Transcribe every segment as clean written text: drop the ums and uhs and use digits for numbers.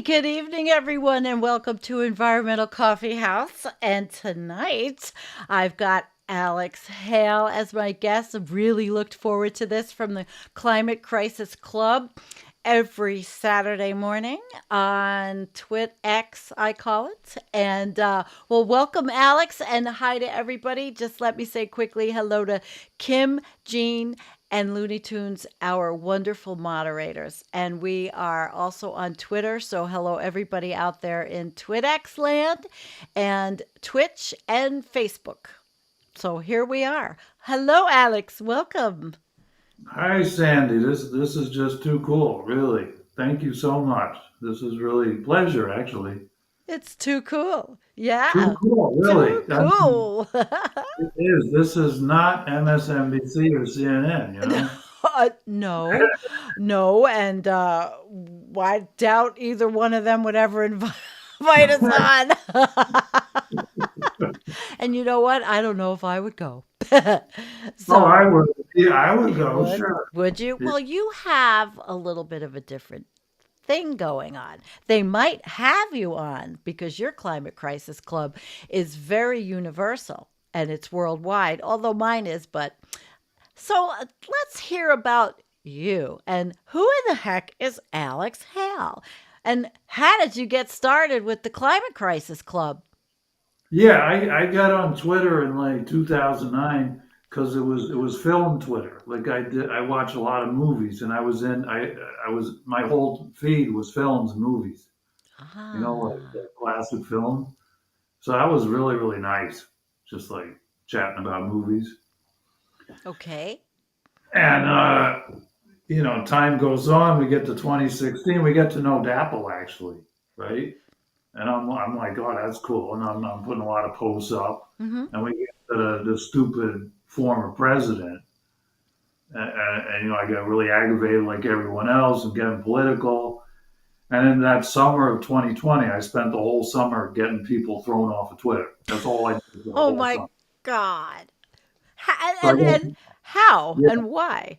Good evening, everyone, and welcome to Environmental Coffee House. And tonight, I've got Alex Hale as my guest. I've really looked forward to this from the Climate Crisis Club every Saturday morning on TwitX, I call it. And well, welcome, Alex, and hi to everybody. Just let me say quickly hello to Kim, Jean, and Looney Tunes, our wonderful moderators. And we are also on Twitter. So, hello, everybody out there in TwitX land and Twitch and Facebook. So, here we are. Hello, Alex. Welcome. Hi, Sandy. This is just too cool, really. Thank you so much. This is really a pleasure, actually. It's too cool. Too Yeah, cool, too really. cool. It is. This is not MSNBC or CNN, you know? No, no. And I doubt either one of them would ever invite us on. And you know what? I don't know if I would go. Oh, So I would. Yeah, I would you go, would? sure. Would you? Yeah. Well, you have a little bit of a different thing going on. They might have you on because your climate crisis club is very universal and it's worldwide, although mine is. But so let's hear about you and who in the heck is Alex Hale? And how did you get started with the climate crisis club? Yeah, I got on Twitter in like 2009 because it was film Twitter. Like I watch a lot of movies, and I was my whole feed was films and movies. Like Ah, classic film. So that was really, really nice. Just like chatting about movies. okay. And, time goes on. We get to 2016. We get to know Dapple, actually, right? And I'm like, oh, that's cool. And I'm putting a lot of posts up. Hmm. And we get to the stupid former president. And, I get really aggravated like everyone else and getting political. And in that summer of 2020, I spent the whole summer getting people thrown off of Twitter. That's all I did for the Oh whole my summer. God. So I And how yeah. and why?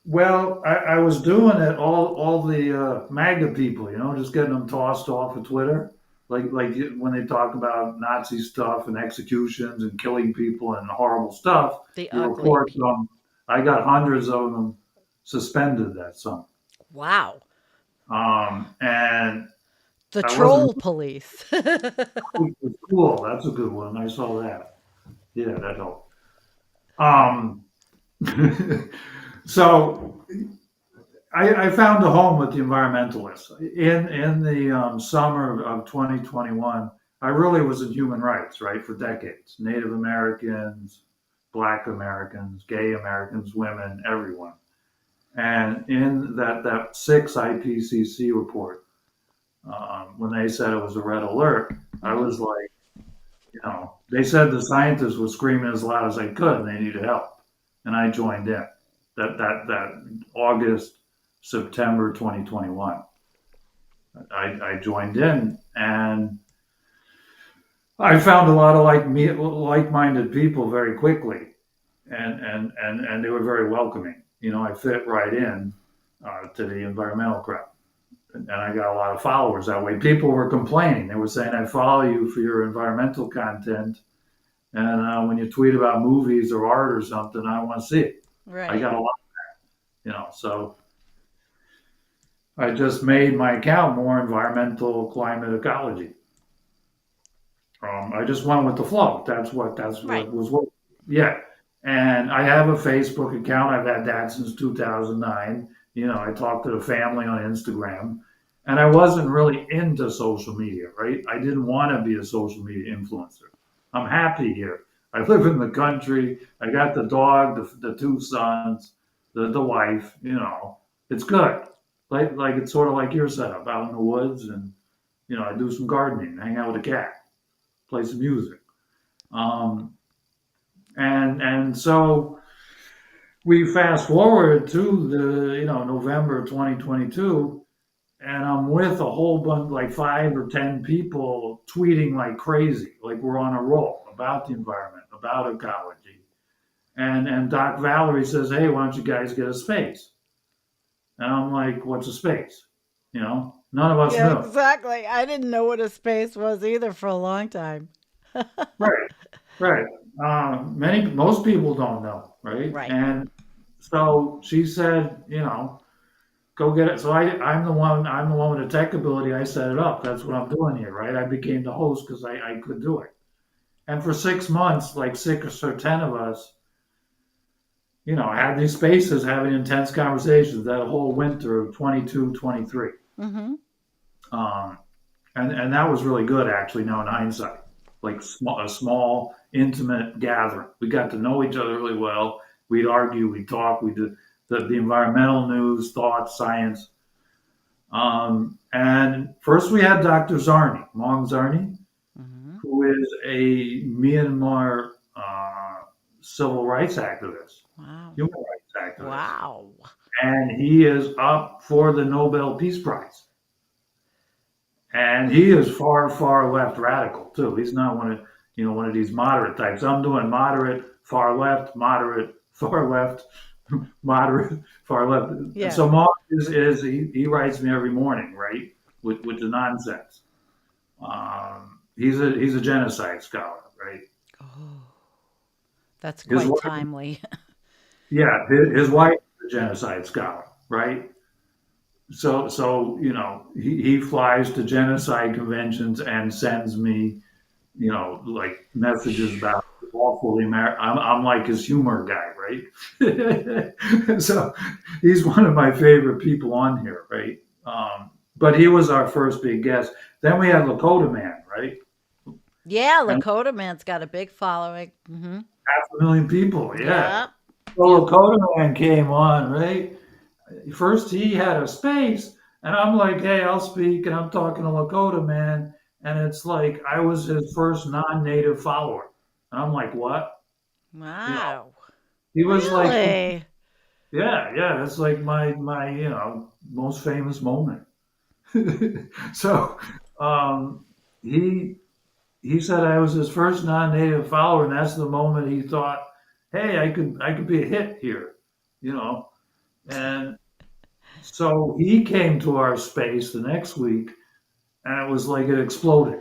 Well, I was doing it all the MAGA people, just getting them tossed off of Twitter, when they talk about Nazi stuff and executions and killing people and horrible stuff. The You ugly report people. them. I got hundreds of them suspended that summer, Wow. and The I wasn't. troll police. It was cool. That's a good one. I saw that. Yeah, that helped. Um, so I found a home with the environmentalists in the summer of 2021. I really was in human rights, right, for decades. Native Americans, Black Americans, gay Americans, women, everyone. And in that six IPCC report, when they said it was a red alert, I Hmm. was like, they said the scientists were screaming as loud as they could and they needed help, and I joined in. That August, September 2021, I joined in, and I found a lot of like-minded people very quickly, and they were very welcoming. I fit right in to the environmental crowd, and I got a lot of followers that way. People were complaining; they were saying, "I follow you for your environmental content, and when you tweet about movies or art or something, I want to see it." I Right. got a lot, so I just made my account more environmental, climate, ecology. I just went with the flow. That's what Right. was working. Yeah, and I have a Facebook account. I've had that since 2009. I talk to the family on Instagram, and I wasn't really into social media. Right, I didn't want to be a social media influencer. I'm happy here. I live in the country. I got the dog, the two sons, the wife. It's good. Like it's sort of like your setup out in the woods, and I do some gardening, hang out with a cat, play some music. Um, and so we fast forward to the November 2022, and I'm with a whole bunch, like 5 or 10 people, tweeting like crazy, like we're on a roll about the environment, about ecology. And Doc Valerie says, "Hey, why don't you guys get a space?" And I'm like, what's a space? None of us Yeah, knew. exactly. I didn't know what a space was either for a long time. Right, right. Most people don't know, right? Right. And so she said, go get it. So I'm the one with the tech ability. I set it up. That's what I'm doing here, right? I became the host because I could do it. And for 6 months, like 6 or 10 of us, I had these spaces having intense conversations that whole winter of 22, 23. Mm-hmm. Um, and that was really good, actually, now in hindsight. Like a small, intimate gathering. We got to know each other really well. We'd argue, we'd talk, we did the environmental news, thought, science. And first we had Dr. Zarni, Mong Zarni, Mm-hmm. who is a Myanmar civil rights activist, Wow. human rights activist. Wow. And he is up for the Nobel Peace Prize. And he is far, far left radical too. He's not one of these moderate types. I'm doing moderate, far left, moderate, far left, moderate, far left. And Yeah. so Mark is he writes me every morning, right, with the nonsense. He's a genocide scholar, right? Oh, that's His quite wife, timely. yeah, his wife is a genocide scholar, right? So he flies to genocide conventions and sends me like messages about awfully married. I'm like his humor guy, right? So he's one of my favorite people on here, right? But he was our first big guest. Then we had Lakota Man, right? Yeah, And Lakota Man's got a big following. Mm-hmm. 500,000 people, yeah. Yep. So Yep. Lakota Man came on, right? First he had a space, and I'm like, hey, I'll speak, and I'm talking to Lakota Man, and it's like I was his first non-native follower, and I'm like, what? You know, Wow. he was like, Really? yeah, yeah, that's like my most famous moment. So um, he he said I was his first non-native follower, and that's the moment he thought, hey, I could be a hit here, you know, and so he came to our space the next week, and it was like it exploded.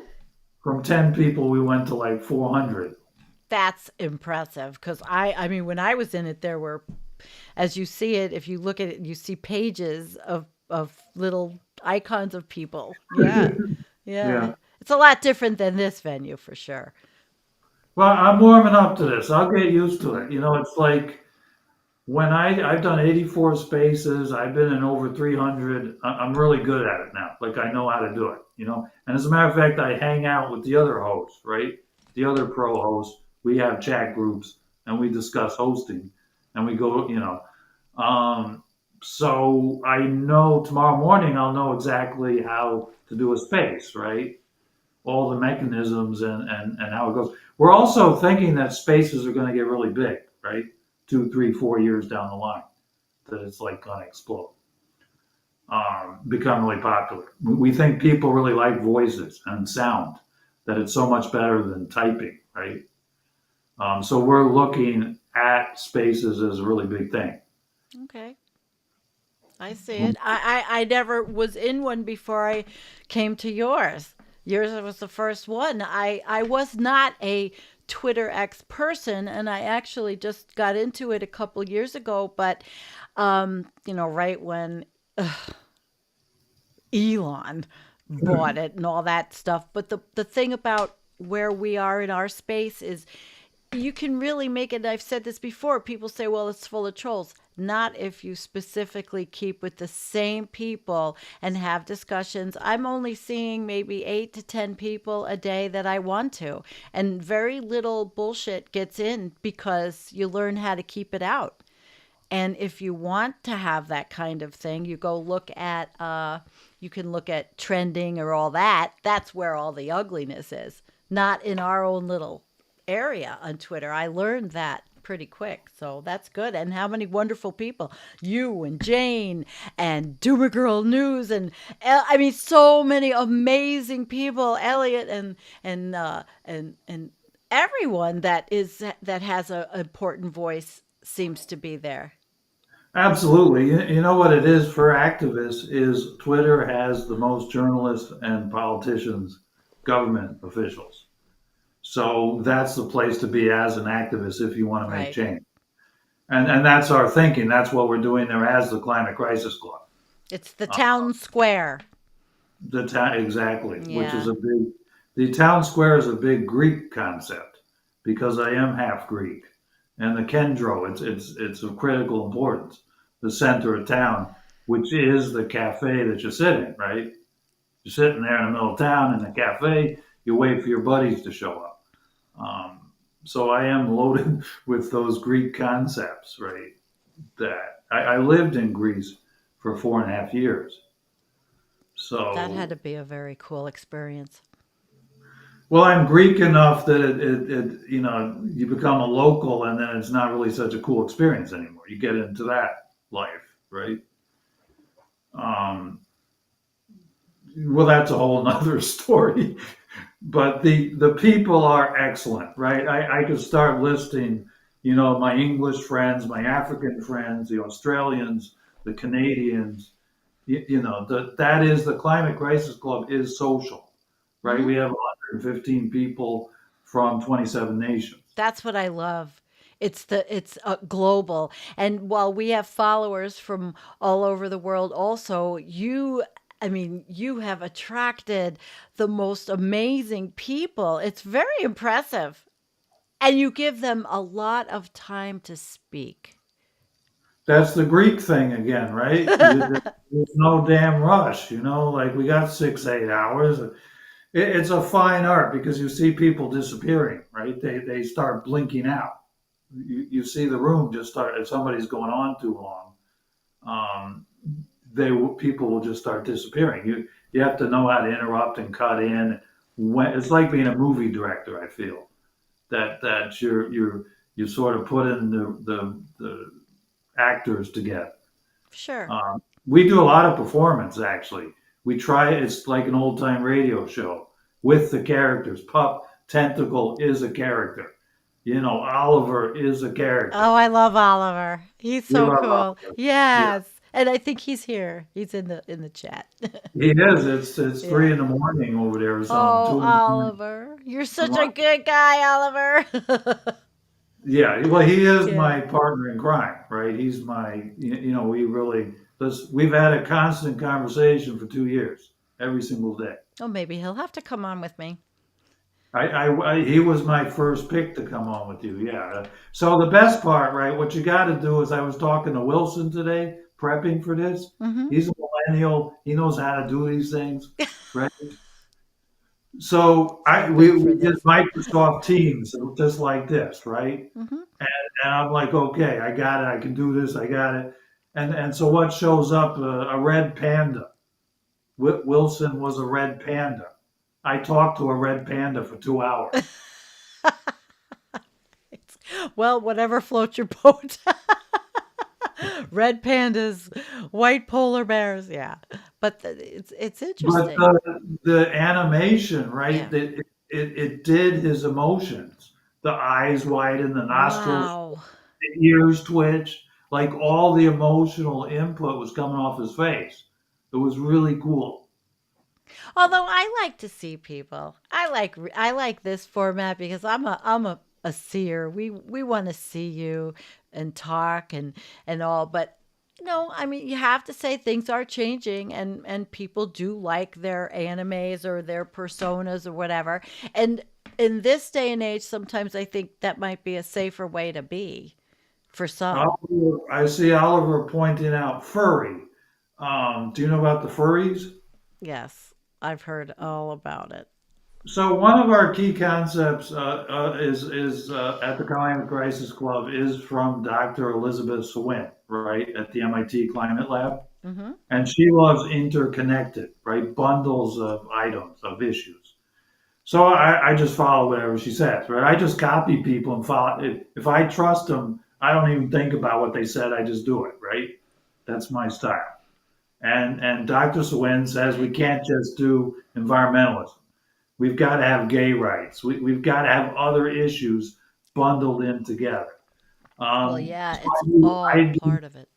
From 10 people, we went to like 400. That's impressive because I mean, when I was in it, there were, as you see it, if you look at it, you see pages of little icons of people. Yeah. Yeah. Yeah. It's a lot different than this venue for sure. Well, I'm warming up to this. I'll get used to it. It's like when I've done 84 spaces, I've been in over 300. I'm really good at it now. Like I know how to do it. And as a matter of fact, I hang out with the other hosts, right? The other pro hosts. We have chat groups and we discuss hosting and we go. So I know tomorrow morning I'll know exactly how to do a space, right? All the mechanisms and how it goes. We're also thinking that spaces are going to get really big, right? 2, 3, 4 years down the line, that it's like going to explode, become really popular. We think people really like voices and sound, that it's so much better than typing, right? So we're looking at spaces as a really big thing. Okay. I see it. I never was in one before I came to yours. Yours was the first one. I was not a Twitter X person, and I actually just got into it a couple years ago. But right when Elon bought it and all that stuff. But the thing about where we are in our space is you can really make it. I've said this before. People say, well, it's full of trolls. Not if you specifically keep with the same people and have discussions. I'm only seeing maybe 8 to 10 people a day that I want to. And very little bullshit gets in because you learn how to keep it out. And if you want to have that kind of thing, you go look at, you can look at trending or all that. That's where all the ugliness is, not in our own little area on Twitter. I learned that pretty quick. So that's good. And how many wonderful people, you and Jane and Doomer Girl News. And I mean, so many amazing people, Elliot and everyone that has an important voice seems to be there. Absolutely. You know what it is for activists is Twitter has the most journalists and politicians, government officials. So that's the place to be as an activist if you want to make Right. change. And that's our thinking. That's what we're doing there as the Climate Crisis Club. It's the Uh, town square. the town exactly, which is Yeah. a big. The town square is a big Greek concept because I am half Greek, and the Kendro. It's of critical importance. The center of town, which is the cafe that you sit in, right? You're sitting there in the middle of town in the cafe. You wait for your buddies to show up. So I am loaded with those Greek concepts, right? That I lived in Greece for 4.5 years. That had So, to be a very cool experience. well, I'm Greek enough that you become a local and then it's not really such a cool experience anymore. You get into that life, right? Um, well, that's a whole nother story. But the people are excellent, right? I could start listing, my English friends, my African friends, the Australians, the Canadians. That is the Climate Crisis Club is social, right? Hmm. We have 115 people from 27 nations. That's what I love. It's global, and while we have followers from all over the world, also I mean, you have attracted the most amazing people. It's very impressive, and you give them a lot of time to speak. That's the Greek thing again, right? There's no damn rush, like we got 6, 8 hours. It's a fine art because you see people disappearing, right? They start blinking out. You see the room just start if somebody's going on too long. Um, people will just start disappearing. You have to know how to interrupt and cut in. When it's like being a movie director, I feel that you sort of put in the actors together. Sure. We do a lot of performance actually. We try it's like an old time radio show with the characters. Pup Tentacle is a character. Oliver is a character. Oh, I love Oliver. He's We so love cool. Oliver. Yeah, Yes. And I think he's here. He's in the chat. he is. It's three Yeah. in the morning over there or something. Oh, 2 in the morning. Oliver. You're Come such a on. good guy, Oliver. Yeah, well, he is Yeah. my partner in crime, right? He's we really, we've had a constant conversation for 2 years, every single day. Oh, maybe he'll have to come on with me. He was my first pick to come on with you. Yeah. So the best part, right? What you got to do is I was talking to Wilson today, prepping for this. Hmm. He's a millennial. He knows how to do these things, right? So So we, good for we did this. Microsoft Teams just like this, right? Hmm. And I'm like, okay, I got it. I can do this. I got it. And so what shows up? A red panda. Wilson was a red panda. I talked to a red panda for 2 hours. Well, whatever floats your boat. Red pandas, white polar bears. Yeah, but it's But interesting. the animation, right? Yeah. It did his emotions. The eyes widen, the nostrils, Wow. the ears twitch, like all the emotional input was coming off his face. It was really cool. Although I like to see people. I like this format because I'm a seer. We want to see you and talk and all, but no, I mean you have to say things are changing and people do like their animes or their personas or whatever. And in this day and age, sometimes I think that might be a safer way to be for some. I see Oliver pointing out furry. Do you know about the furries? Yes, I've heard all about it. So one of our key concepts is at the Climate Crisis Club is from Dr. Elizabeth Swint, right, at the MIT Climate Lab, Hmm. and she loves interconnected, right, bundles of items of issues. So I just follow whatever she says, right? I just copy people and follow. If I trust them, I don't even think about what they said. I just do it, right? That's my style. And Dr. Swin says we can't just do environmentalism. We've got to have gay rights. We've got to have other issues bundled in together. Well, yeah, So it's I all do part of it.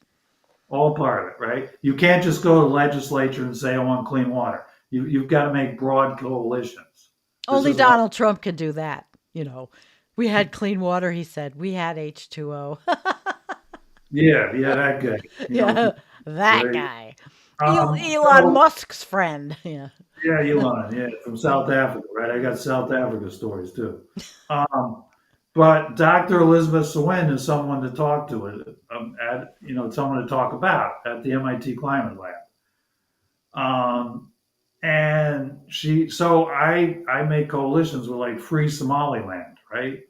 all part of it, right? You can't just go to the legislature and say, I want clean water. You've got to make broad coalitions. This Only is why, Donald Trump could do that. You know, we had clean water, he said. We had H2O. yeah, yeah, that guy, Yeah, that right? guy. Elon So, Musk's friend. Yeah. yeah, Elon, yeah, from South Africa, right? I got South Africa stories too. Um, but Dr. Elizabeth Sewin is someone to talk to, someone to talk about at the MIT Climate Lab. Um, and I make coalitions with like Free Somaliland, right?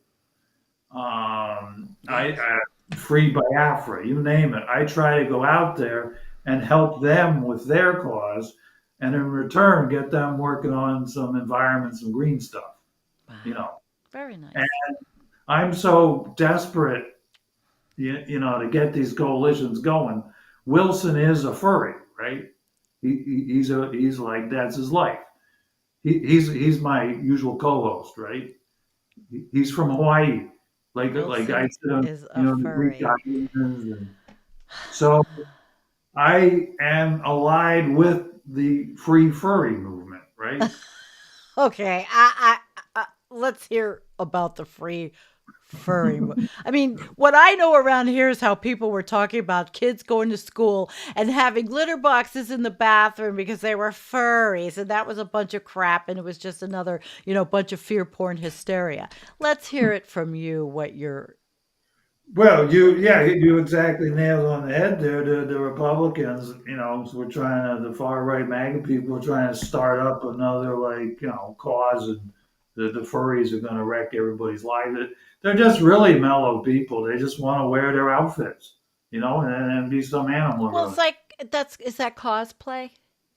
Yes. Free Biafra, you name it. I try to go out there and help them with their cause, and in return, get them working on some environment, some green stuff, you Wow. know. Very And nice. I'm so desperate, to get these coalitions going. Wilson is a furry, right? He's like that's his life. He's my usual co-host, right? He's from Hawaii, like I Wilson sit on is a the Greek furry. islands, and so I am allied with the free furry movement, right? Okay, let's hear about the free furry. I mean, what I know around here is how people were talking about kids going to school and having litter boxes in the bathroom because they were furries, and that was a bunch of crap, and it was just another, bunch of fear porn hysteria. Let's hear it from you. What you're Well, yeah, you exactly nailed on the head there. The Republicans, were trying to, the far right MAGA people were trying to start up another, like, cause, and the furries are going to wreck everybody's life. They're just really mellow people. They just want to wear their outfits, and be some animal Well, or it's like that's is that cosplay?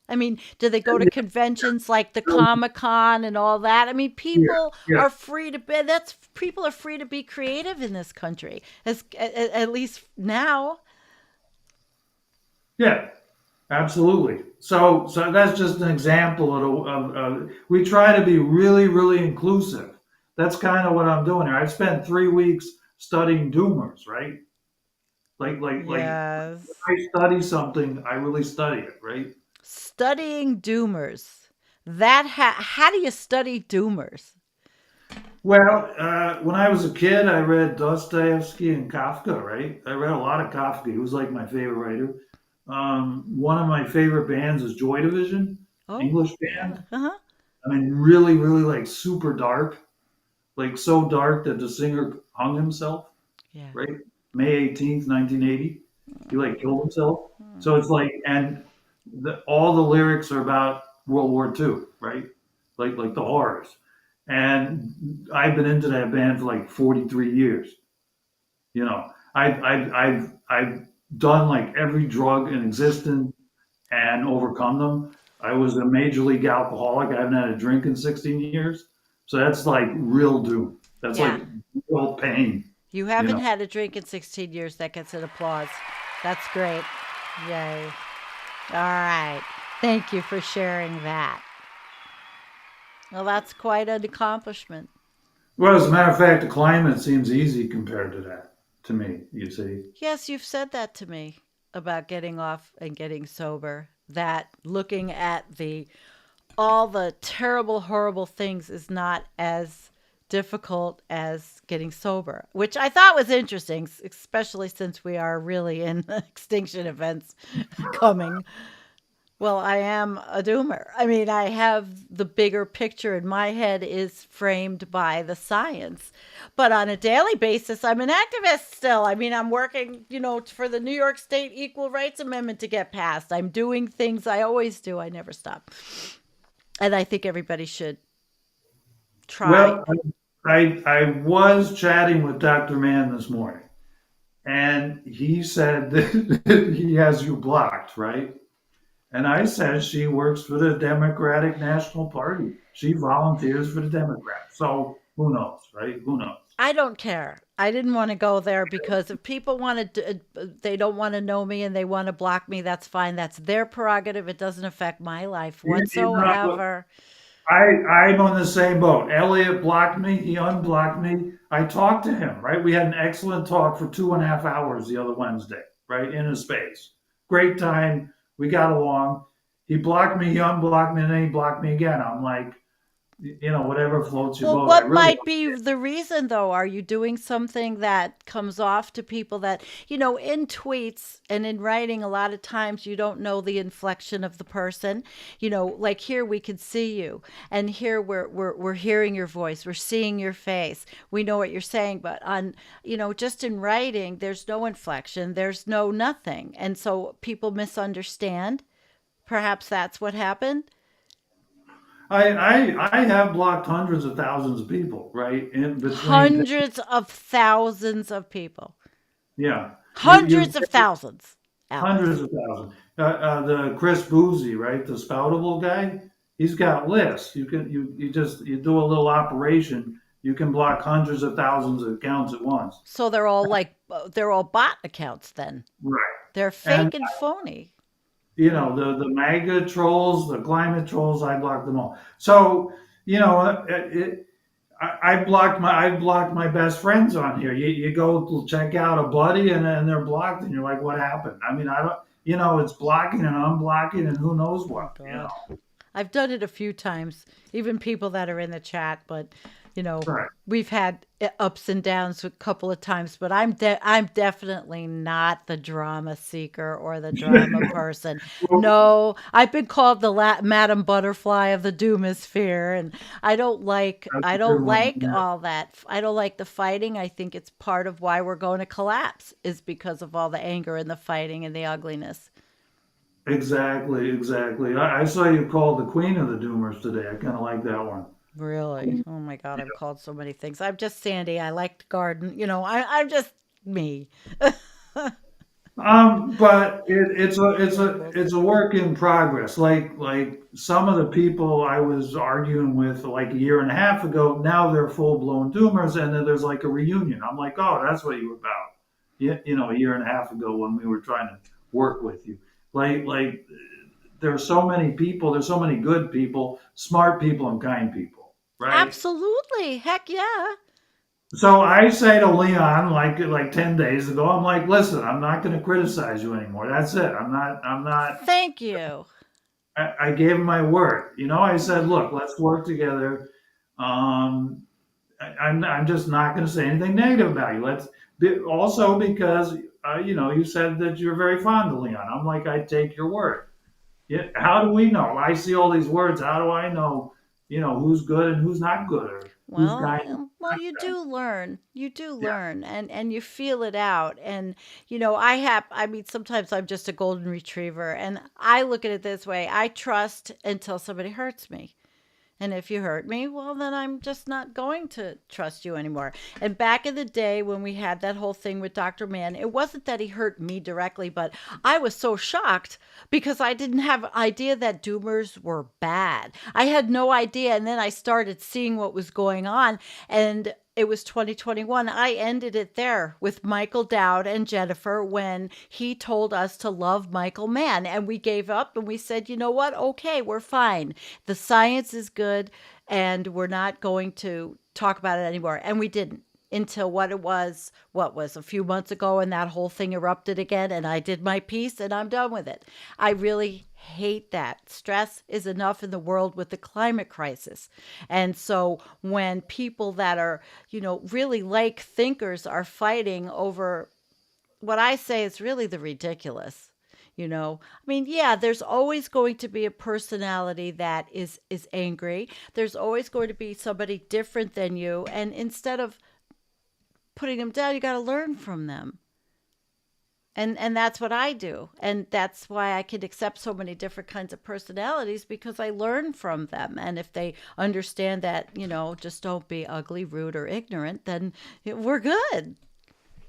I mean, do they go to conventions like the Comic Con and all that? I mean, yeah, people yeah, are free to be. That's people are free to be creative in this country, at least now. yeah. Absolutely. So that's just an example we try to be really, really inclusive. That's kind of what I'm doing here. I've spent 3 weeks studying Doomers, right? Like if Yes, I study something, I really study it, right? studying Doomers. How do you study Doomers? Well, when I was a kid, I read Dostoevsky and Kafka, right? I read a lot of Kafka. He was like my favorite writer. One of my favorite bands is Joy Division, Oh, English yeah. band. Uh huh. I mean, really, really like super dark, like so dark that the singer hung himself, Yeah. right? May 18th, 1980. He like killed himself. So it's like, and all the lyrics are about World War II, right? Like the horrors. And I've been into that band for like 43 years. I've done like every drug in existence and overcome them. I was a major league alcoholic. I haven't had a drink in 16 years. So that's like real doom. That's Yeah. like real pain, You you haven't know. had a drink in 16 years. That gets an applause. That's great. Yay. All right. Thank you for sharing that. Well, that's quite an accomplishment. Well, as a matter of fact, the climate seems easy compared to that to me, you see. Yes, you've said that to me about getting off and getting sober. That looking at the all the terrible, horrible things is not as difficult as getting sober, which I thought was interesting, especially since we are really in extinction events coming. Well, I am a doomer. I mean, I have the bigger picture in my head is framed by the science. But on a daily basis, I'm an activist still. I mean, I'm working, for the New York State Equal Rights Amendment to get passed. I'm doing things I always do. I never stop. And I think everybody should try. Well, I was chatting with Dr. Mann this morning, and he said that he has you blocked, right? And I said she works for the Democratic National Party. She volunteers for the Democrats. So who knows, right? Who knows? I don't care. I didn't want to go there because if people want to, they don't want to know me and they want to block me, that's fine. That's their prerogative. It doesn't affect my life You know, whatsoever. I'm on the same boat. Elliot blocked me. He unblocked me. I talked to him, right? We had an excellent talk for 2.5 hours the other Wednesday, right? In a space. great time. We got along. He blocked me, he unblocked me, and then he blocked me again. I'm like, whatever floats your Well, boat. I what really might be the reason, though? Are you doing something that comes off to people that, in tweets and in writing, a lot of times you don't know the inflection of the person. Like here we can see you, and here we're hearing your voice, we're seeing your face, we know what you're saying, but on, just in writing, there's no inflection, there's no nothing. And so people misunderstand. Perhaps that's what happened. I have blocked hundreds of thousands of people, right? In between, Hundreds of thousands of people. yeah, you Hundreds of thousands, hundreds Alex. of thousands. The Chris Boozy, right? The spoutable guy. He's got lists. You do a little operation. You can block hundreds of thousands of accounts at once. So they're all bot accounts then. Right. They're And fake and phony. the MAGA trolls, the climate trolls, I blocked them all. So I blocked my best friends on here. You go check out a buddy and they're blocked, and you're like, what happened? I mean, I don't. It's blocking and unblocking and who knows Oh what. God. I've done it a few times, even people that are in the chat, but Right. we've had ups and downs a couple of times, but I'm definitely not the drama seeker or the drama person. Well, No, I've been called the Madam Butterfly of the Doomosphere, and that's I a good don't one. like Yeah. all that. I don't like the fighting. I think it's part of why we're going to collapse is because of all the anger and the fighting and the ugliness. Exactly, exactly. I saw you called the Queen of the Doomers today. I kind of like that one. Really? Oh my God, I'm called so many things. I'm just Sandy. I like to garden. I'm just me. But It's so close. it's a work in progress. Like some of the people I was arguing with like a year and a half ago, now they're full blown doomers, and then there's like a reunion. I'm like, oh, that's what you were about. Yeah, a year and a half ago when we were trying to work with you. Like there's so many people. There's so many good people, smart people, and kind people, right? Absolutely. Heck yeah. So I say to Leon, like 10 days ago, I'm like, listen, I'm not going to criticize you anymore. That's it. I'm not. Thank you. I gave him my word. I said, look, let's work together. Um, I'm just not going to say anything negative about you. Also because you said that you're very fond of Leon. I'm like, I take your word. Yeah. How do we know? I see all these words. How do I know? Who's good and who's not good, or who's Well, kind? you do learn. You do Yeah. learn, and you feel it out. And I mean, sometimes I'm just a golden retriever, and I look at it this way: I trust until somebody hurts me. And if you hurt me, well, then I'm just not going to trust you anymore. And back in the day when we had that whole thing with Dr. Mann, it wasn't that he hurt me directly, but I was so shocked because I didn't have an idea that doomers were bad. I had no idea. And then I started seeing what was going on. And it was 2021. I ended it there with Michael Dowd and Jennifer when he told us to love Michael Mann. And we gave up and we said, you know what? Okay, we're fine. The science is good and we're not going to talk about it anymore. And we didn't until what was a few months ago, and that whole thing erupted again. And I did my piece and I'm done with it. I really hate that. Stress is enough in the world with the climate crisis. And so when people that are, really like thinkers are fighting over what I say is really the ridiculous. I mean, yeah, there's always going to be a personality that is angry. There's always going to be somebody different than you, and instead of putting them down, you got to learn from them. And that's what I do. And that's why I can accept so many different kinds of personalities because I learn from them. And if they understand that, just don't be ugly, rude, or ignorant, then we're good.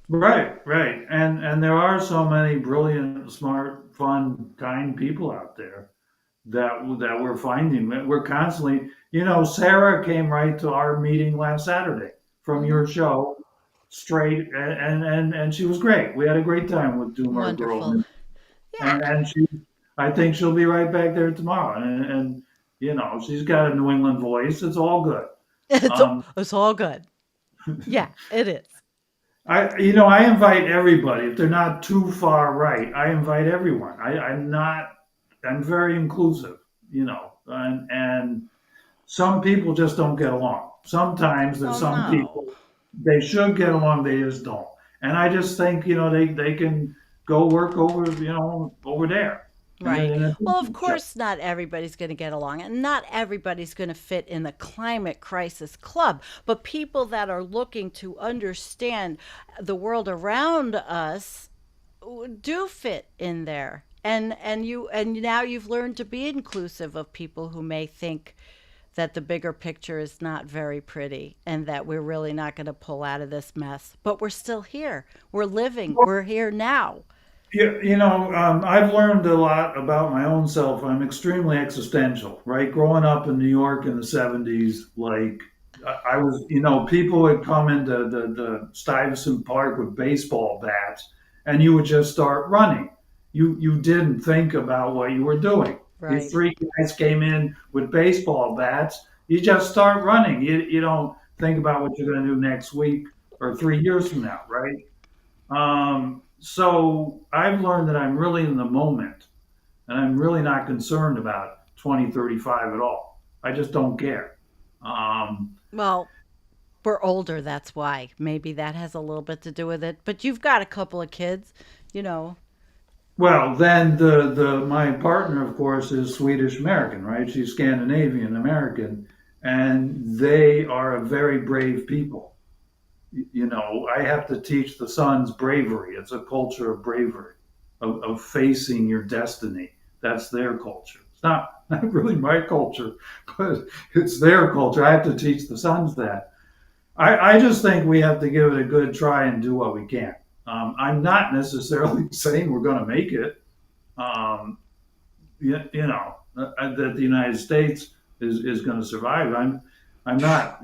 Right, right. And there are so many brilliant, smart, fun, kind people out there that we're finding. We're constantly, Sarah came right to our meeting last Saturday from Hmm. your show, straight, and she was great. We had a great time with Doomer Girl, Wonderful. Yeah. and I think she'll be right back there tomorrow. And she's got a New England voice. It's all good. It's, Um, it's all good. Yeah, it is. I invite everybody. If they're not too far right, I invite everyone. I'm not. I'm very inclusive. And some people just don't get along. Sometimes there's Well, some no. people they should get along, they just don't. And I just think they can go work over there Right. in a Well, of different show. course, not everybody's going to get along, and not everybody's going to fit in the climate crisis club. But people that are looking to understand the world around us do fit in there. And now you've learned to be inclusive of people who may think that the bigger picture is not very pretty and that we're really not going to pull out of this mess. But we're still here. We're living. We're here now. Yeah, I've learned a lot about my own self. I'm extremely existential, right? Growing up in New York in the '70s, like I was, people would come into the Stuyvesant Park with baseball bats, and you would just start running. You didn't think about what you were doing. These Right. three guys came in with baseball bats. You just start running. You don't think about what you're going to do next week or 3 years from now, right? So I've learned that I'm really in the moment and I'm really not concerned about 2035 at all. I just don't care. Um, Well, we're older, that's why. Maybe that has a little bit to do with it. But you've got a couple of kids, you know. well, then my partner, of course, is Swedish American, right? She's Scandinavian American, and they are a very brave people. I have to teach the sons bravery. It's a culture of bravery, of facing your destiny. That's their culture. It's not really my culture, but it's their culture. I have to teach the sons that. I just think we have to give it a good try and do what we can. I'm not necessarily saying we're going to make it. Um, that the United States is going to survive. I'm not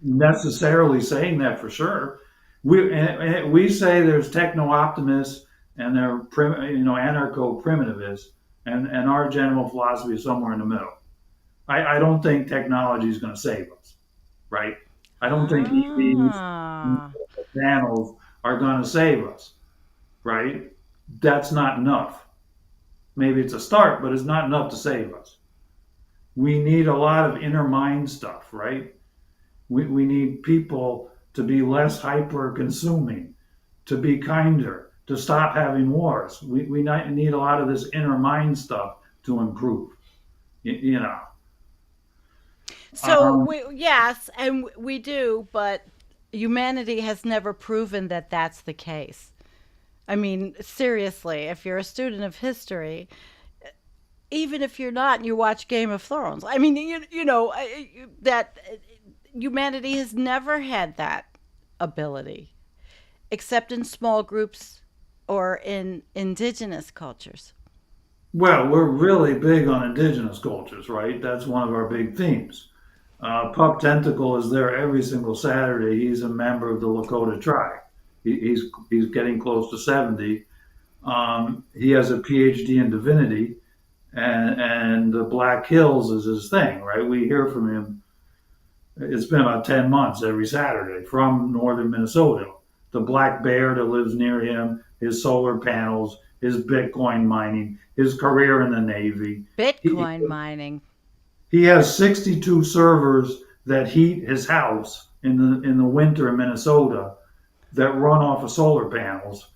necessarily saying that for sure. We say there's techno optimists and they're anarcho primitivists, and our general philosophy is somewhere in the middle. I don't think technology is going to save us, right? I don't think EVs, Ah. panels are going to save us, right? That's not enough. Maybe it's a start, but it's not enough to save us. We need a lot of inner mind stuff, right? We need people to be less hyper consuming, to be kinder, to stop having wars. We need a lot of this inner mind stuff to improve. You, you know, So um, we, yes, and we do, but humanity has never proven that that's the case. I mean, seriously, if you're a student of history, even if you're not and you watch Game of Thrones, I mean, that humanity has never had that ability except in small groups or in indigenous cultures. well, we're really big on indigenous cultures, right? That's one of our big themes. Pup Tentacle is there every single Saturday. He's a member of the Lakota tribe. He's getting close to 70. He has a PhD in divinity, and the Black Hills is his thing, right? We hear from him. It's been about 10 months every Saturday from northern Minnesota. The black bear that lives near him, his solar panels, his Bitcoin mining, his career in the Navy. He, Bitcoin mining. he has 62 servers that heat his house in the winter in Minnesota that run off of solar panels.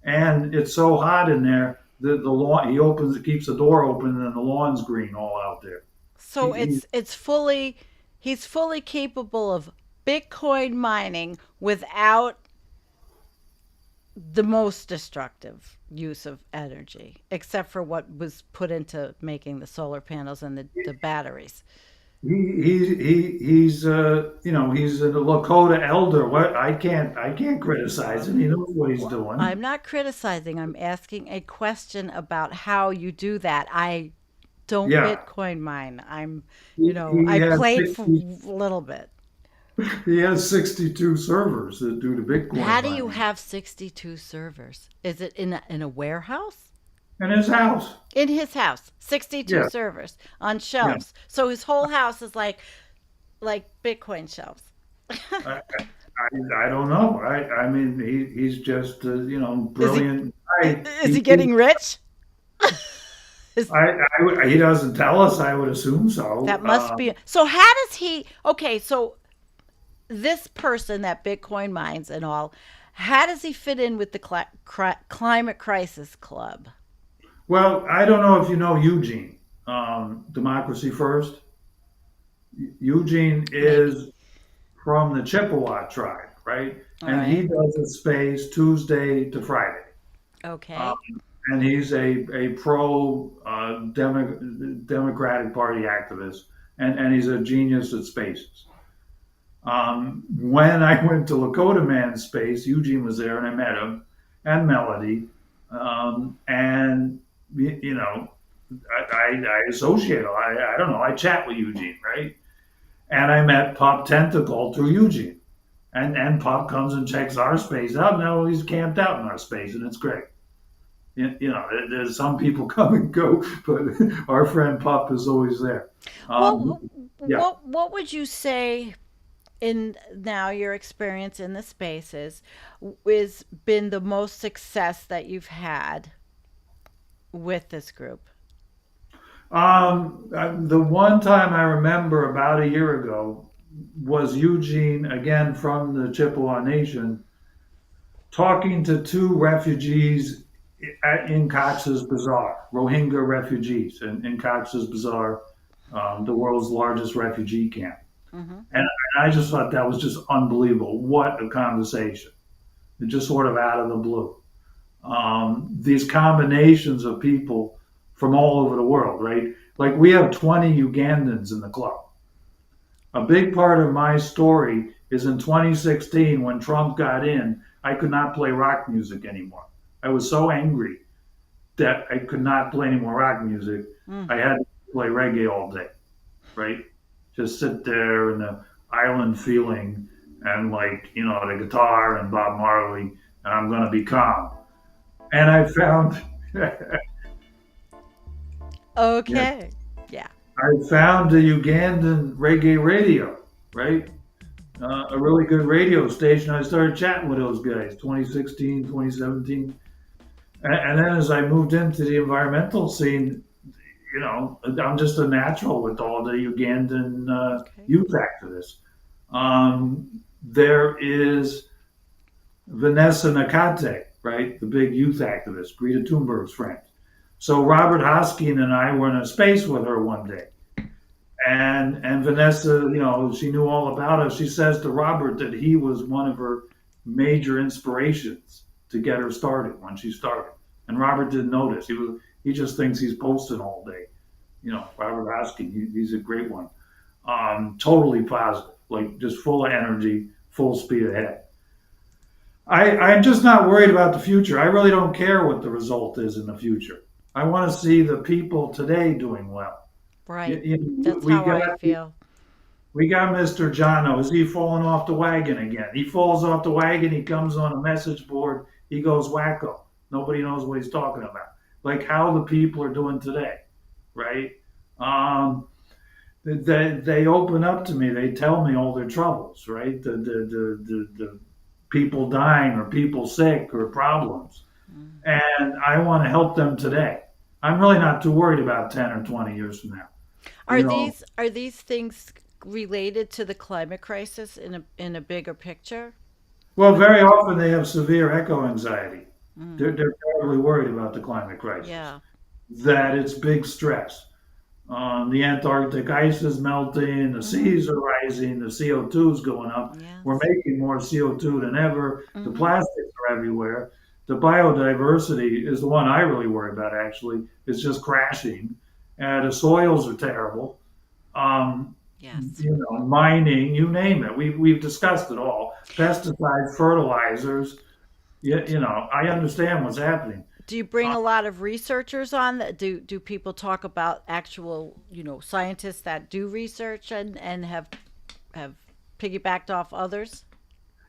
And it's so hot in there that the lawn he opens it keeps the door open and the lawn's green all out there. So it's fully he's fully capable of Bitcoin mining without the most destructive use of energy, except for what was put into making the solar panels and the batteries. He's a Lakota elder. What I can't criticize him. He knows what he's Well, doing. I'm not criticizing. I'm asking a question about how you do that. I don't Yeah, Bitcoin mine. he I has played for 60, a little bit. he has 62 servers that do the How Bitcoin do you mining have 62 servers? Is it in a warehouse? in his house. In his house, 62 Yeah, servers on yeah. shelves. So his whole house is like Bitcoin shelves. I, I don't know. I mean, he's just a, Is he brilliant guy. is he getting rich? Is He doesn't tell us. I would assume that so. must be so? How does he? Okay, so this person that Bitcoin mines and all, how does he fit in with the climate crisis club? Well, I don't know if you know Eugene, Democracy First. Eugene Maybe. is from the Chippewa tribe, right? All And he right. does a space Tuesday to Friday. Um, Okay. and he's a pro Democratic Party activist, and he's a genius at spaces. When I went to Lakota Man's space, Eugene was there, and I met him and Melody, and you know, I associate. I don't know. I chat with Eugene, right? And I met Pop Tentacle through Eugene, and Pop comes and checks our space out. Now he's camped out in our space, and it's great. There's some people come and go, but our friend Pop is always there. Um, Well, yeah. what would you say in now your experience in the spaces is been the most success that you've had with this group? The one time I remember about a year ago was Eugene, again from the Chippewa Nation, talking to two refugees in Cox's Bazar, Rohingya refugees in Cox's Bazar, the world's largest refugee camp. Hmm. And I just thought that was just unbelievable. What a conversation. Just sort of out of the blue. These combinations of people from all over the world, right? Like we have 20 Ugandans in the club. A big part of my story is in 2016 when Trump got in, I could not play rock music anymore. I was so angry that I could not play any more rock music. Mm. I had to play reggae all day, right? Just sit there in the island feeling and like, the guitar and Bob Marley, and I'm going to be calm. And I found, yeah, Okay. Yeah. I found the Ugandan reggae radio, right? A really good radio station. I started chatting with those guys 2016, 2017. And then as I moved into the environmental scene, I'm just a natural with all the Ugandan Okay. youth activists. There is Vanessa Nakate, right? The big youth activist, Greta Thunberg's friend. So Robert Hoskin and I were in a space with her one day. And Vanessa, she knew all about us. She says to Robert that he was one of her major inspirations to get her started when she started. And Robert didn't notice. He just thinks he's posting all day. Robert Hoskin, he's a great one. Totally positive, like just full of energy, full speed ahead. I'm just not worried about the future. I really don't care what the result is in the future. I want to see the people today doing well. Right. That's We how got I feel. Mr. Jono. Is he falling off the wagon again? He falls off the wagon. He comes on a message board. He goes wacko. Nobody knows what he's talking about. Like how the people are doing today, right? Um, they open up to me. They tell me all their troubles, right? The people dying or people sick or problems, Mm. and I want to help them today. I'm really not too worried about 10 or 20 years from now. Are You know, these things related to the climate crisis in a bigger picture? well, very often they have severe eco anxiety. Mm. They're terribly worried about the climate crisis, Yeah. that it's big stress. The Antarctic ice is melting, the Hmm. seas are rising, the CO2 is going up. We're Yes. making more CO2 than ever. The Hmm. plastics are everywhere. The biodiversity is the one I really worry about, actually. It's just crashing. The soils are terrible. Um, Yes. Mining, you name it. We've discussed it all. Pesticides, fertilizers. I understand what's happening. Do you bring Uh, a lot of researchers on that? Do people talk about actual, scientists that do research and have piggybacked off others?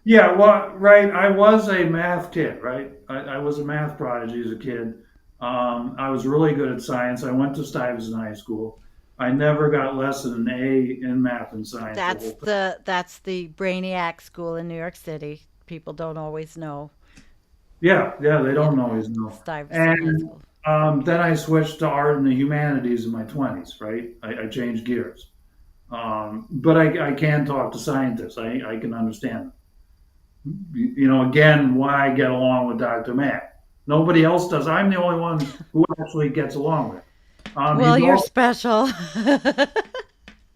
Yeah, well, right. I was a math kid, right? I was a math prodigy as a kid. I was really good at science. I went to Stuyvesant High School. I never got less than an A in math and science the whole time. That's the Brainiac School in New York City. People don't always know. Yeah, yeah, they Yeah, don't always know. Stuyvesant High And School. then I switched to art and the humanities in my 20s, right? I changed gears. But I can talk to scientists. I can understand them. Again, why I get along with Dr. Matt. Nobody else does. I'm the only one who actually gets along with. Well, He's you're all special.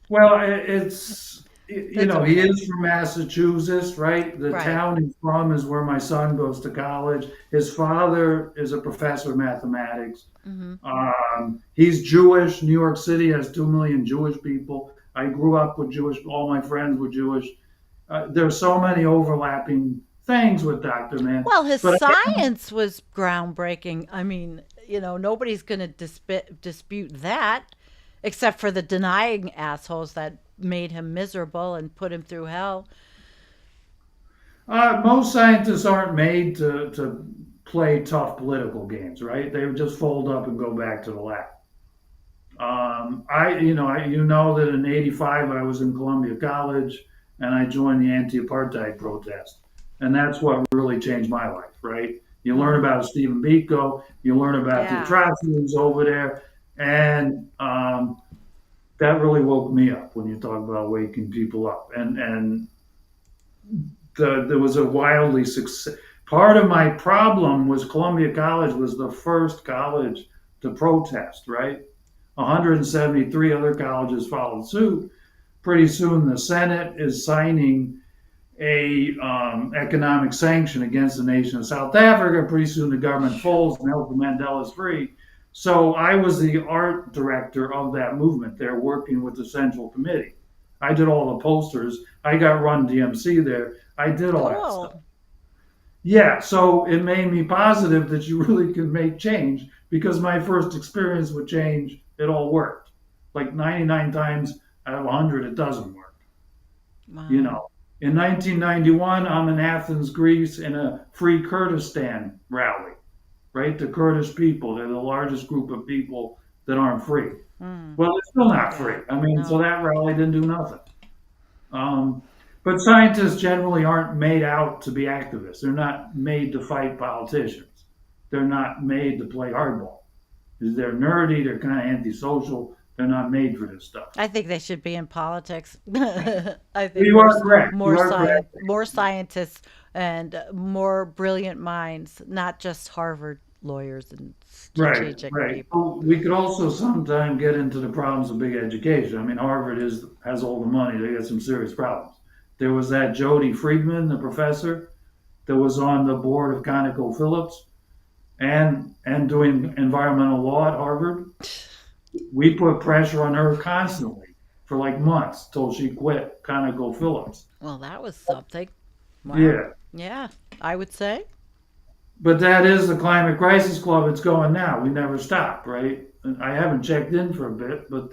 well. It's That's he okay. is from Massachusetts, right? The Right. town he's from is where my son goes to college. His father is a professor of mathematics. Hmm. He's Jewish. New York City has 2 million Jewish people. I grew up with Jewish. All my friends were Jewish. There's so many overlapping things with Dr. Mann, Well, his but science was groundbreaking. I mean, nobody's going to dispute that, except for the denying assholes that made him miserable and put him through hell. most scientists aren't made to play tough political games, right? They would just fold up and go back to the lab. That in '85 I was in Columbia College and I joined the anti-apartheid protest, and that's what really changed my life. Right? You learn Hmm. about Stephen Biko, you learn about the Yeah. atrocities over there, and that really woke me up when you talk about waking people up. And there was a wildly success. Part of my problem was Columbia College was the first college to protest. Right? 173 other colleges followed suit. Pretty soon, the Senate is signing a economic sanction against the nation of South Africa. Pretty soon, the government folds and Nelson Mandela is free. So I was the art director of that movement there, working with the Central Committee. I did all the posters. I got Run DMC there. I did all that stuff. Cool. Yeah, so it made me positive that you really can make change because my first experience with change, it all worked. Like 99 times out of 100, it doesn't work. You Wow. know, in 1991, I'm in Athens, Greece, in a free Kurdistan rally, right? The Kurdish people, they're the largest group of people that aren't free. Mm. Well, it's still not free. Yeah. I mean, so No. that rally didn't do nothing. Um, but scientists generally aren't made out to be activists. They're not made to fight politicians. They're not made to play hardball. They're nerdy. They're kind of antisocial. They're not made for this stuff. I think they should be in politics. I think You are correct. You are correct. more scientists and more brilliant minds, not just Harvard lawyers and Right, strategic right. people. Well, we could also sometime get into the problems of big education. I mean, Harvard has all the money. They got some serious problems. There was that Jody Friedman, the professor, that was on the board of ConocoPhillips and doing environmental law at Harvard. We put pressure on her constantly for like months till she quit ConocoPhillips. Well, that was something. Wow. Yeah, Yeah, I would say. but that is the climate crisis club. It's going now. We never stop, right? And I haven't checked in for a bit, but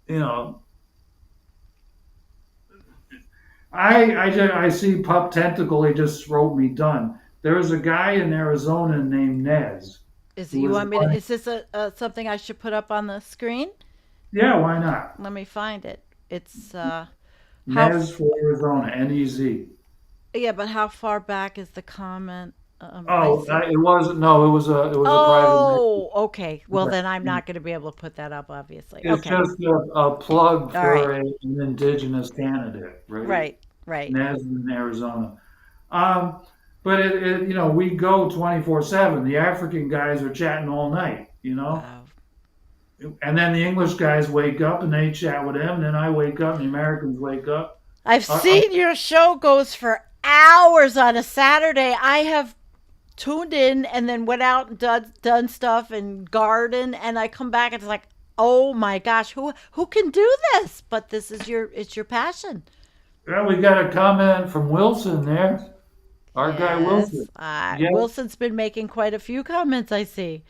you know, I see Pup Tentacle. He just wrote me done. There's a guy in Arizona named Nez who You was want me to? running. Is this something I should put up on the screen? Yeah, why not? Let me find it. It's how Nez for Arizona, Nez. yeah, but how far back is the comment? I Oh, see. it wasn't. No, it was a private. Oh, okay. Well, then I'm not going to be able to put that up, obviously. It's Okay. just a plug All right. for an indigenous candidate, right? Right. Right. Nez in Arizona. Um, but we go 24/7. The African guys are chatting all night, Wow. and then the English guys wake up and they chat with them. And then I wake up and the Americans wake up. I've I, seen your show goes for hours on a Saturday. I have tuned in and then went out and done stuff and garden and I come back and it's like, "Oh my gosh, who can do this?" But this is your passion. well, we got a comment from Wilson there. Our guy Wilson. Yes. Yeah. Wilson's been making quite a few comments, I see.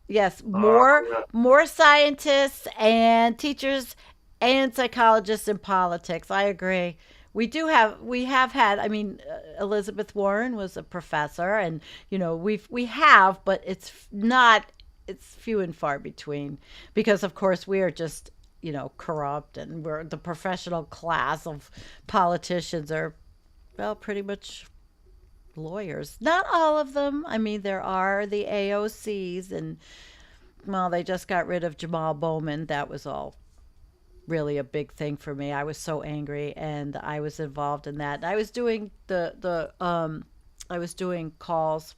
Yes, Yeah. more scientists and teachers and psychologists in politics. I agree. We have had. I mean, Elizabeth Warren was a professor, and we have, but it's not. it's few and far between because of course we are just, corrupt, and we're the professional class of politicians are, well, pretty much lawyers. Not all of them. I mean, there are the AOCs, and well, they just got rid of Jamal Bowman. That was all really a big thing for me. I was so angry, and I was involved in that. I was doing I was doing calls,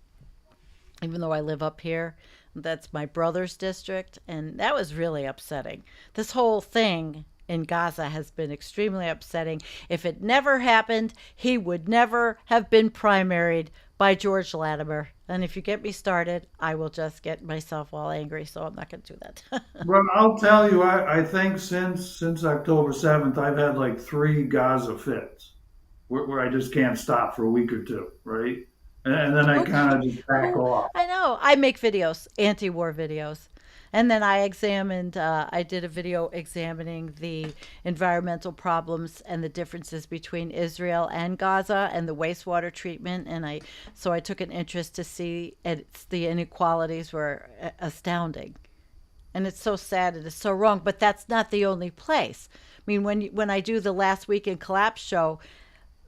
even though I live up here. That's my brother's district, and that was really upsetting. This whole thing in Gaza has been extremely upsetting. If it never happened, he would never have been primaried by George Latimer. And if you get me started, I will just get myself all angry. So I'm not going to do that. Well, I'll tell you, I think since October 7th, I've had like three Gaza fits where I just can't stop for a week or two, right? And then I Who, kind of just back who, off. I know. I make videos, anti-war videos. And then I did a video examining the environmental problems and the differences between Israel and Gaza and the wastewater treatment. So I took an interest to see it's the inequalities were astounding. And it's so sad, it is so wrong, but that's not the only place. I mean, when I do the Last Week in Collapse show,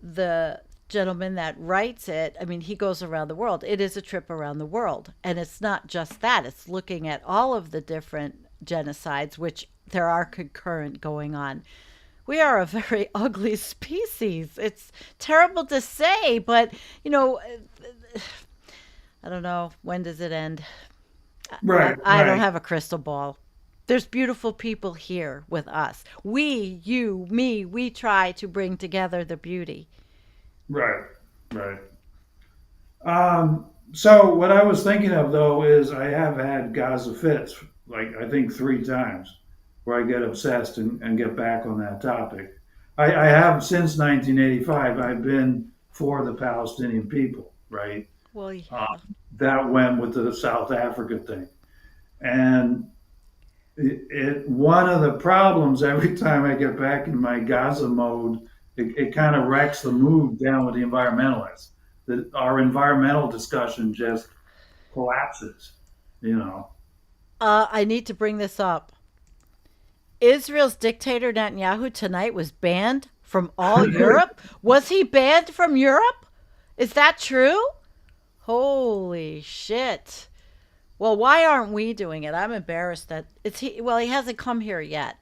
the gentleman that writes it, I mean, he goes around the world. It is a trip around the world. And it's not just that, it's looking at all of the different genocides, which there are concurrent going on. We are a very ugly species. It's terrible to say, but, I don't know. When does it end? Right, I don't right, have a crystal ball. There's beautiful people here with us. We, you, me, we try to bring together the beauty. right, right. So what I was thinking of though is I have had Gaza fits, like I think three times, where I get obsessed and get back on that topic. I have since 1985. I've been for the Palestinian people, right? Well, Uh, yeah. that went with the South Africa thing, and one of the problems every time I get back in my Gaza mode, it kind of wrecks the mood down with the environmentalists. That our environmental discussion just collapses, you know. I need to bring this up. Israel's dictator Netanyahu tonight was banned from all Europe. Was he banned from Europe? Is that true? Holy shit. Well, why aren't we doing it? I'm embarrassed that it's he. Well, he hasn't come here yet.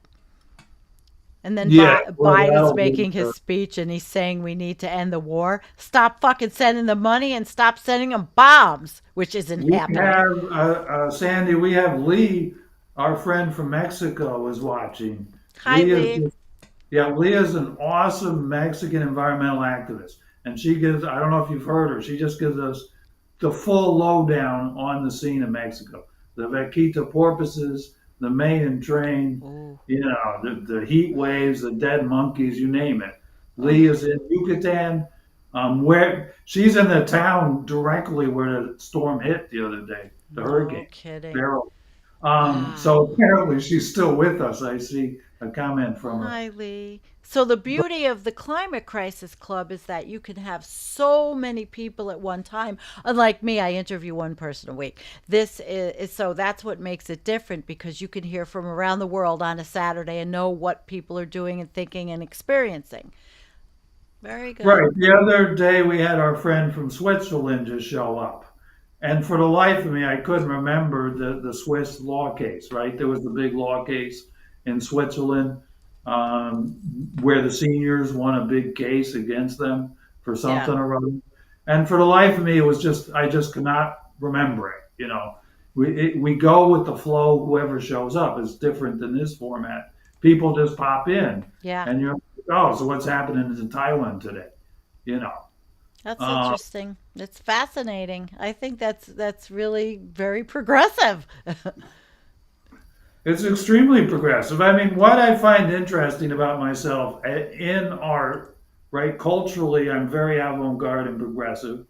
And then Yeah, well, Biden's that'll be making his speech and he's saying we need to end the war. Stop fucking sending the money and stop sending them bombs, which isn't we happening. have Sandy. We have Lee, our friend from Mexico, is watching. Hi, Lee is Lee. Yeah, Leah's an awesome Mexican environmental activist, and she gives. I don't know if you've heard her. She just gives us the full lowdown on the scene in Mexico. The vaquita porpoises, the Mayan train, Ooh. the heat waves, the dead monkeys, you name it. Lee Oh, is in Yucatan, where she's in the town directly where the storm hit the other day, the no hurricane. kidding. Beryl. So Wow. apparently she's still with us. I see a comment from her. Hi, Lee. So, the beauty of the Climate Crisis Club is that you can have so many people at one time. Unlike me, I interview one person a week. So that's what makes it different because you can hear from around the world on a Saturday and know what people are doing and thinking and experiencing. Very good. Right. The other day we had our friend from Switzerland just show up. And for the life of me, I couldn't remember the Swiss law case, right? There was the big law case in Switzerland um, where the seniors won a big case against them for Yeah. something or other. And for the life of me, it was just, I just could not remember it. We go with the flow, whoever shows up. It's different than this format. People just pop in Yeah. and you're, oh, so what's happening in Thailand today? You know, That's uh, interesting. It's fascinating. I think that's really very progressive. it's extremely progressive. I mean, what I find interesting about myself in art, right? Culturally, I'm very avant-garde and progressive.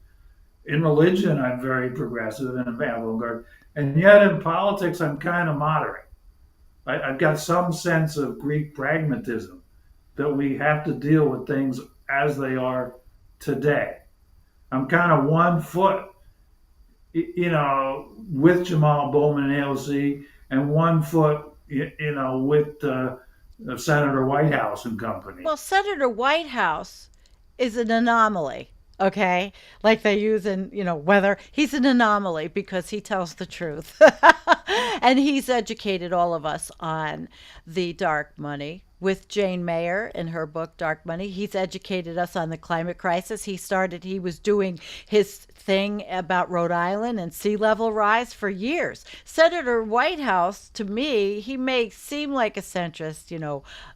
In religion, I'm very progressive and avant-garde, and yet in politics, I'm kind of moderate. I've got some sense of Greek pragmatism that we have to deal with things as they are today. I'm kind of one foot with Jamal Bowman and AOC, and 1 foot, with Senator Whitehouse and company. Well, Senator Whitehouse is an anomaly. Okay, like they use in weather. He's an anomaly because he tells the truth, and he's educated all of us on the dark money with Jane Mayer in her book Dark Money. He's educated us on the climate crisis. He was doing his thing about Rhode Island and sea level rise for years. Senator Whitehouse, to me, he may seem like a centrist,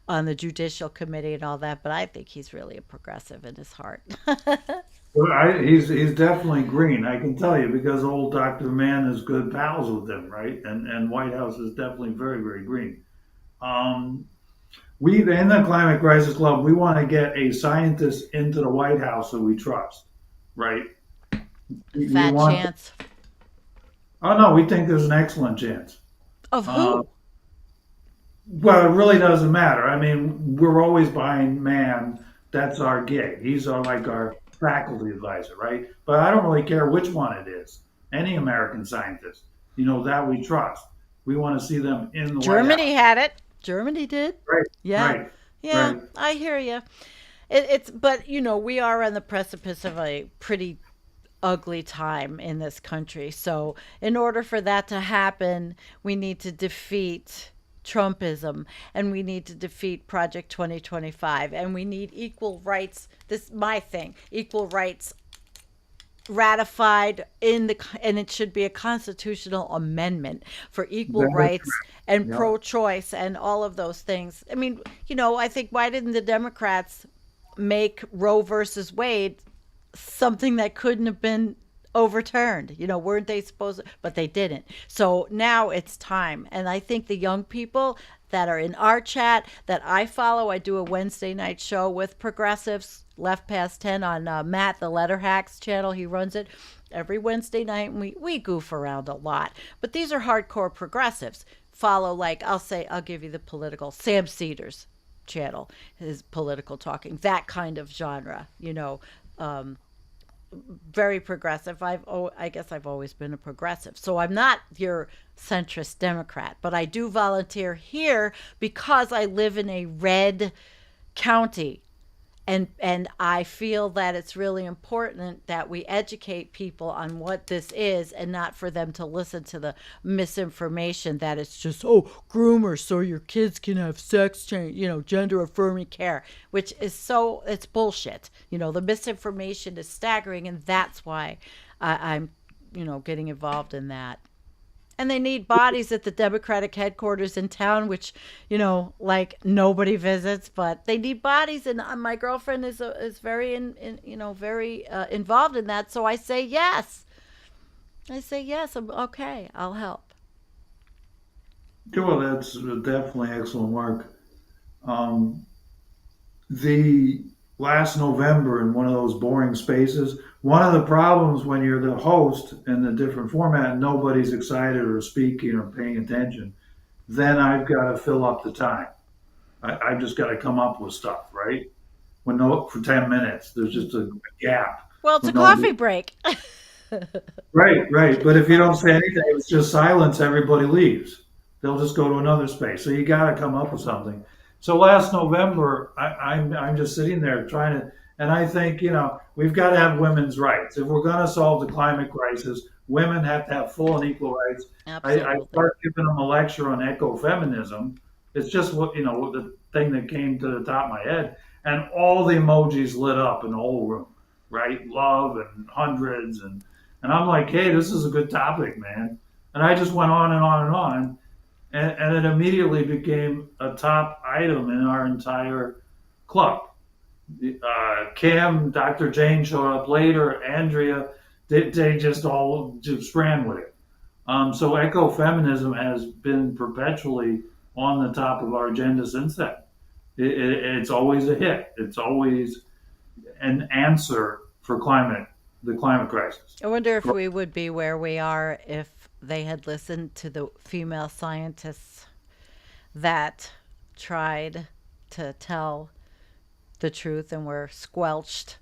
on the Judicial Committee and all that, but I think he's really a progressive in his heart. Well, he's definitely green. I can tell you because old Doctor Mann is good pals with him, right? And Whitehouse is definitely very very green. Um, we in the Climate Crisis Club, we want to get a scientist into the White House that we trust, right? We Fat want. chance. Oh no, we think there's an excellent chance. Of Uh, who? well, it really doesn't matter. I mean, we're always behind Mann. That's our gig. He's our faculty advisor, right? But I don't really care which one it is. Any American scientist, that we trust. We want to see them in the White Germany House. had it. Germany did. Right, Yeah. right, Yeah, right. I hear you. But we are on the precipice of a pretty ugly time in this country. So, in order for that to happen, we need to defeat Trumpism, and we need to defeat Project 2025, and we need equal rights. This my thing. Equal rights ratified and it should be a constitutional amendment for equal That is rights and correct. pro-choice and all of those things. I mean, I think, why didn't the Democrats make Roe versus Wade something that couldn't have been overturned? Weren't they supposed to? But they didn't. So now it's time. And I think the young people that are in our chat that I follow, I do a Wednesday night show with progressives, left past 10 on Matt, the Letter Hacks channel. He runs it every Wednesday night, and we goof around a lot. But these are hardcore progressives. Follow, like, I'll give you the political, Sam Cedars channel, his political talking, that kind of genre, um, very progressive. I guess I've always been a progressive. So I'm not your centrist Democrat, but I do volunteer here because I live in a red county, and I feel that it's really important that we educate people on what this is, and not for them to listen to the misinformation that it's just, groomers so your kids can have sex change, gender affirming care, which is it's bullshit. The misinformation is staggering, and that's why I'm getting involved in that. And they need bodies at the Democratic headquarters in town, which, like, nobody visits, but they need bodies. And my girlfriend is very very involved in that. So I say yes. I say yes. I'm okay. I'll help. Yeah, well, that's definitely excellent work. Um, the last November in one of those boring spaces, one of the problems when you're the host in the different format, nobody's excited or speaking or paying attention, then I've got to fill up the time. I've just got to come up with stuff, right? When no, for 10 minutes, there's just a gap. Well, it's a When nobody, coffee break. right, right. But if you don't say anything, it's just silence, everybody leaves. They'll just go to another space. So you got to come up with something. So last November, I'm just sitting there trying to, and I think, we've got to have women's rights. If we're going to solve the climate crisis, women have to have full and equal rights. I Absolutely. start giving them a lecture on ecofeminism. It's just the thing that came to the top of my head. And all the emojis lit up in the whole room, right? Love and hundreds. And I'm like, hey, this is a good topic, man. And I just went on and on and on, and it immediately became a top item in our entire club. Kim, Dr. Jane showed up later, Andrea, they just all just ran with it. So ecofeminism has been perpetually on the top of our agenda since then. It's always a hit. It's always an answer for the climate crisis. I wonder if we would be where we are if they had listened to the female scientists that tried to tell the truth and were squelched.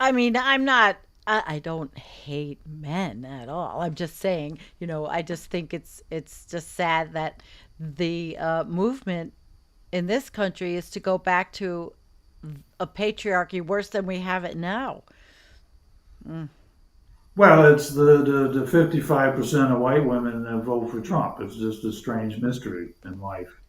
I mean, I'm not I don't hate men at all. I'm just saying, I just think it's just sad that the movement in this country is to go back to a patriarchy worse than we have it now. Mm. Well, it's the 55% of white women that vote for Trump. It's just a strange mystery in life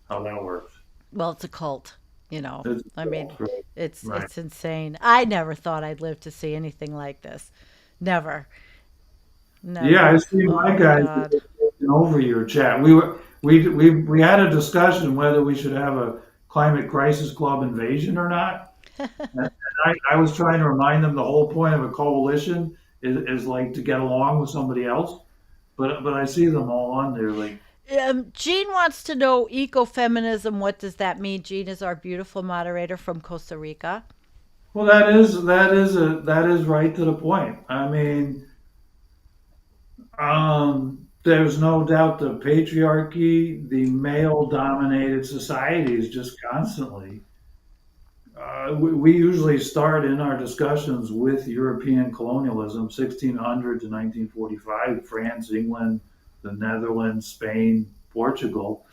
how that works. Well, it's a cult, you know. It's I mean, it's right. it's insane. I never thought I'd live to see anything like this. Never. Yeah, I Never. see Oh my my guys God. taking over your chat. We had a discussion whether we should have a climate crisis club invasion or not. And I was trying to remind them the whole point of a coalition is like to get along with somebody else. But I see them all on there like, Jean wants to know ecofeminism. What does that mean? Jean is our beautiful moderator from Costa Rica. well, that is right to the point. I mean, there's no doubt the patriarchy, the male-dominated societies, just constantly. We usually start in our discussions with European colonialism, 1600 to 1945, France, England, the Netherlands, Spain, Portugal,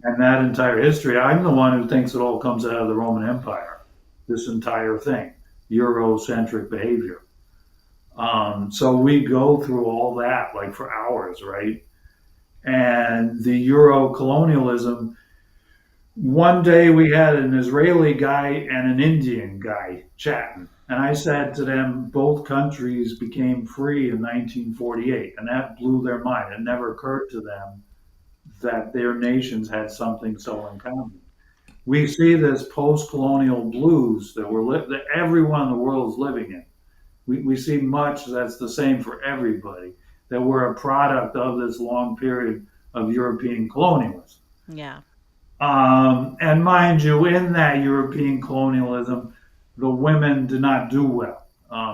and that entire history. I'm the one who thinks it all comes out of the Roman Empire, this entire thing, Eurocentric behavior. So we go through all that like for hours, right? And the Euro colonialism. One day we had an Israeli guy and an Indian guy chatting. And I said to them, both countries became free in 1948. And that blew their mind. It never occurred to them that their nations had something so in common. We see this post colonial blues that everyone in the world is living in. We see much that's the same for everybody, that we're a product of this long period of European colonialism. Yeah. And mind you, in that European colonialism, the women did not do well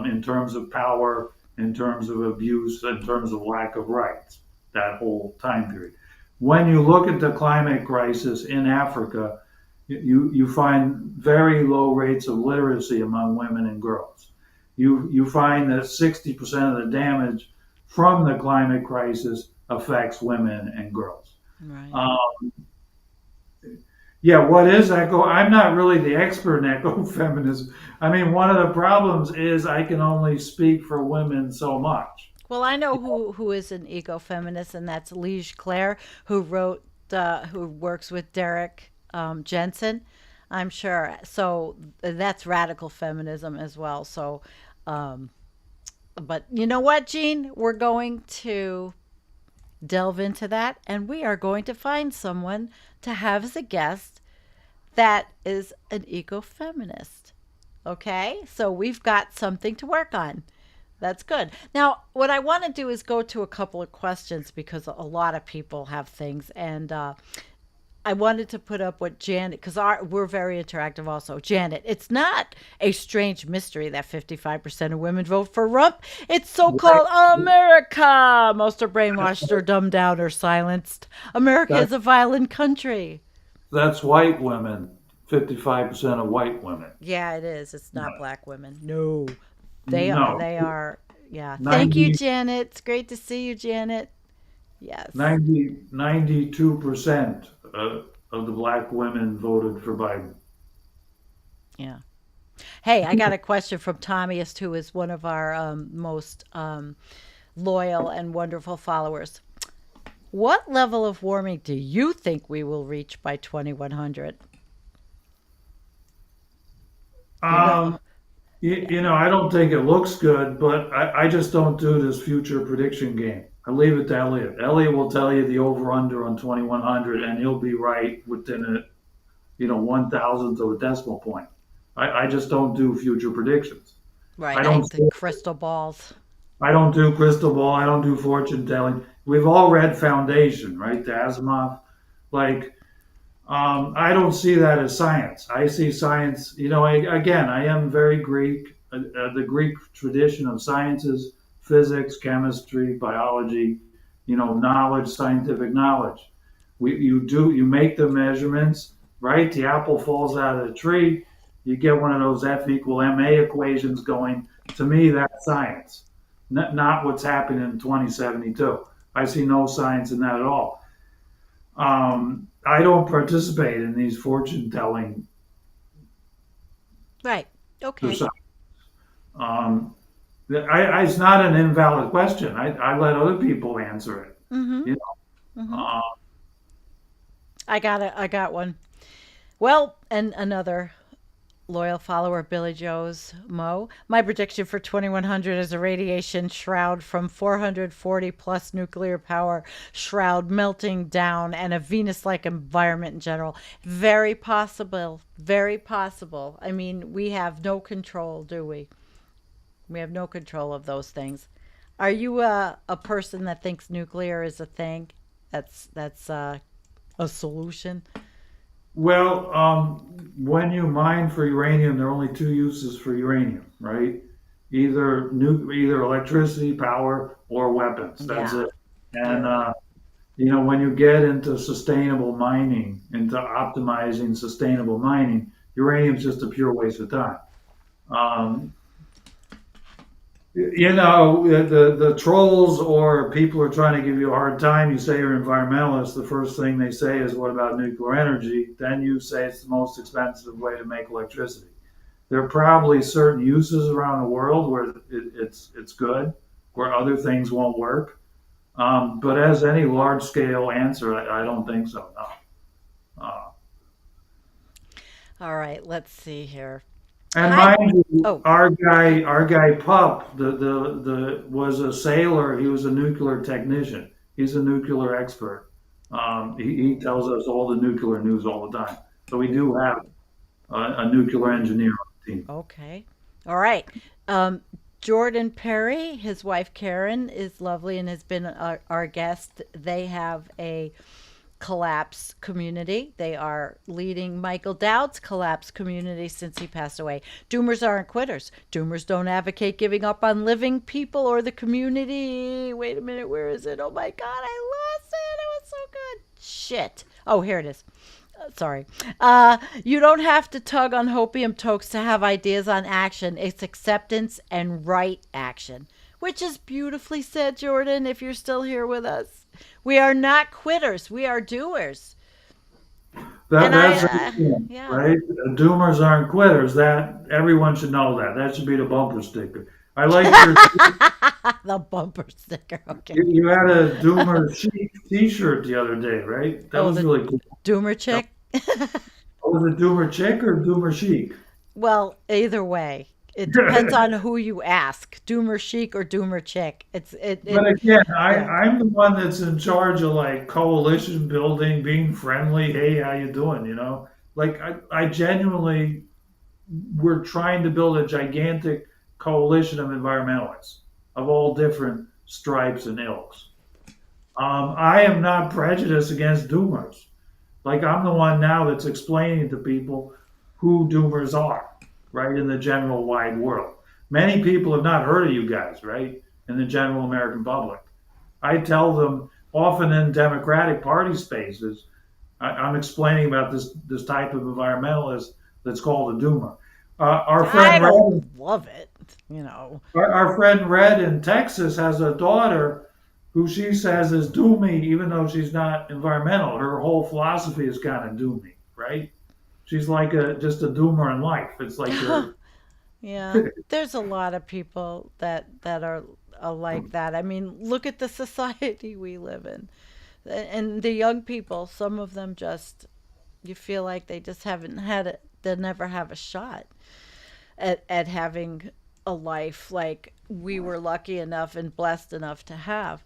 in terms of power, in terms of abuse, in terms of lack of rights, that whole time period. When you look at the climate crisis in Africa, you find very low rates of literacy among women and girls. You find that 60% of the damage from the climate crisis affects women and girls. Right. Um, yeah, what is eco? I'm not really the expert in ecofeminism. I mean, one of the problems is I can only speak for women so much. Well, I know who is an ecofeminist, and that's Lige Claire, who works with Derek Jensen. I'm sure. So that's radical feminism as well. So, um, but you know what, Jean? We're going to delve into that, and we are going to find someone to have as a guest that is an ecofeminist. Okay, so we've got something to work on. That's good. Now, what I want to do is go to a couple of questions because a lot of people have things, and I wanted to put up what Janet, because we're very interactive also. Janet, it's not a strange mystery that 55% of women vote for Rump. It's so called America. Most are brainwashed or dumbed down or silenced. America That, is a violent country. that's white women, 55% of white women. Yeah, it is. It's not No, black women. No. no, They are. Yeah. Thank you, 90, Janet. It's great to see you, Janet. Yes. 92% of the black women voted for Biden. Yeah. Hey, I got a question from Tommyist, who is one of our most loyal and wonderful followers. What level of warming do you think we will reach by 2100? You Um, know, I don't think it looks good, but I just don't do this future prediction game. I leave it to Elliot. Elliot will tell you the over under on 2100, and he'll be right within a 1,000th of a decimal point. I just don't do future predictions. I right. don't The crystal balls. I don't do crystal ball. I don't do fortune telling. We've all read Foundation, right? The Asimov. Like, I don't see that as science. I see science. Again, I am very Greek. The Greek tradition of sciences, physics, chemistry, biology. Knowledge, scientific knowledge. You make the measurements, right? The apple falls out of the tree. You get one of those F equal ma equations going. To me, that's science, not what's happening in 2072. I see no science in that at all. I don't participate in these fortune telling Right. Okay. societies. Um, it's not an invalid question. I let other people answer it. Mm-hmm. You know, Mm-hmm. I got it. I got one. Well, and another loyal follower of Billy Joe's Mo. My prediction for 2100 is a radiation shroud from 440 plus nuclear power shroud melting down and a Venus like environment in general. Very possible. Very possible. I mean, we have no control, do we? We have no control of those things. Are you a person that thinks nuclear is a thing? That's a solution. well, when you mine for uranium, there are only two uses for uranium, right? Either electricity, power, or weapons. That's Yeah, it. And you're right. when you get into sustainable mining, into optimizing sustainable mining, uranium is just a pure waste of time. Um, the trolls or people are trying to give you a hard time. You say you're environmentalist. The first thing they say is, "What about nuclear energy?" Then you say it's the most expensive way to make electricity. There are probably certain uses around the world where it's good, where other things won't work. But as any large scale answer, I don't think so. No. Uh, All right, let's see here. and Hi. mind you, Oh, our guy Pup, the was a sailor. He was a nuclear technician. He's a nuclear expert. He tells us all the nuclear news all the time. So we do have a nuclear engineer on the team. okay. All right. Um, Jordan Perry, his wife Karen, is lovely and has been our guest. They have a collapse community. They are leading Michael Dowd's collapse community since he passed away. Doomers aren't quitters. Doomers don't advocate giving up on living people or the community. Wait a minute, where is it? Oh my God, I lost it. It was so good. Shit. Oh, here it is. Sorry. You don't have to tug on hopium tokes to have ideas on action. It's acceptance and right action, which is beautifully said, Jordan, if you're still here with us. We are not quitters, we are doers. And That's yeah, right. Doomers aren't quitters. That everyone should know that. That should be the bumper sticker. I liked your. the bumper sticker. Okay. You had a Doomer Chic T-shirt the other day, right? That Oh, was the really cool. doomer That chick. was it Doomer Chick or Doomer Chic? Well, either way, it depends on who you ask. Doomer chic or doomer chick. But again, Yeah. I'm the one that's in charge of like coalition building, being friendly. Hey, how you doing? Like I genuinely, we're trying to build a gigantic coalition of environmentalists of all different stripes and ilks. I am not prejudiced against doomers. Like I'm the one now that's explaining to people who doomers are, right, in the general wide world. Many people have not heard of you guys, right, in the general American public. I tell them often in Democratic Party spaces, I'm explaining about this type of environmentalist that's called a doomer. Our I friend don't Red, love it, you know. our friend Red in Texas has a daughter who she says is doomy, even though she's not environmental. Her whole philosophy is kind of doomy, right? She's like just a doomer in life. It's like her. Yeah, there's a lot of people that are like that. I mean, look at the society we live in. And the young people, some of them just you feel like they just haven't had it. They'll never have a shot at having a life like we were lucky enough and blessed enough to have.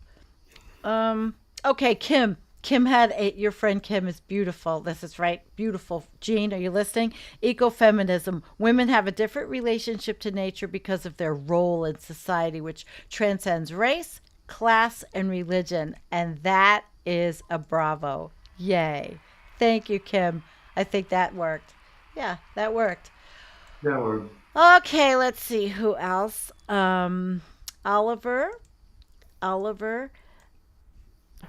Okay, Kim. Kim had your friend Kim is beautiful. This is right. Beautiful. Jean, are you listening? Ecofeminism. Women have a different relationship to nature because of their role in society, which transcends race, class, and religion. And that is a bravo. Yay. Thank you, Kim. I think that worked. Yeah, that worked. Yeah, or Okay, let's see who else. Oliver. Oliver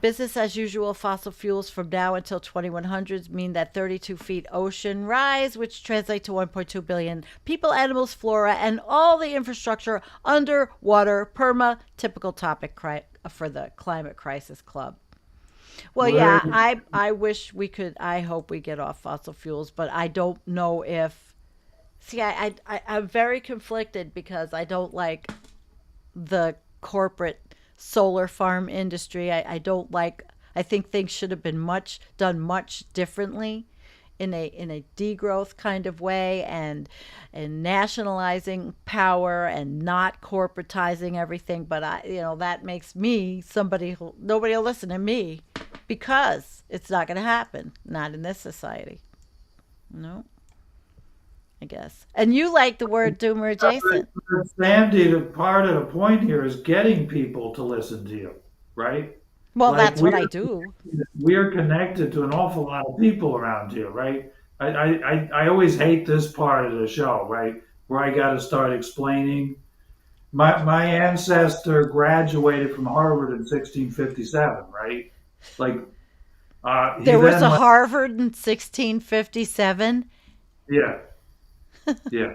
Business as usual fossil fuels from now until 2100s mean that 32 feet ocean rise, which translates to 1.2 billion people, animals, flora, and all the infrastructure underwater. Perma, typical topic for the Climate Crisis Club. Well, Where yeah, I wish we could. I hope we get off fossil fuels, but I don't know if. See, I'm very conflicted because I don't like the corporate solar farm industry. I don't like. I think things should have been much differently in a degrowth kind of way, and nationalizing power and not corporatizing everything. But that makes me somebody who nobody will listen to me because it's not going to happen. Not in this society. No, I guess. And you like the word doomer adjacent. Sandy, the part of the point here is getting people to listen to you, right? Well, Like that's what I do. we're connected to an awful lot of people around here, right? I always hate this part of the show, right? Where I got to start explaining. My ancestor graduated from Harvard in 1657, right? Like he There was then a went, Harvard in 1657. yeah, yeah.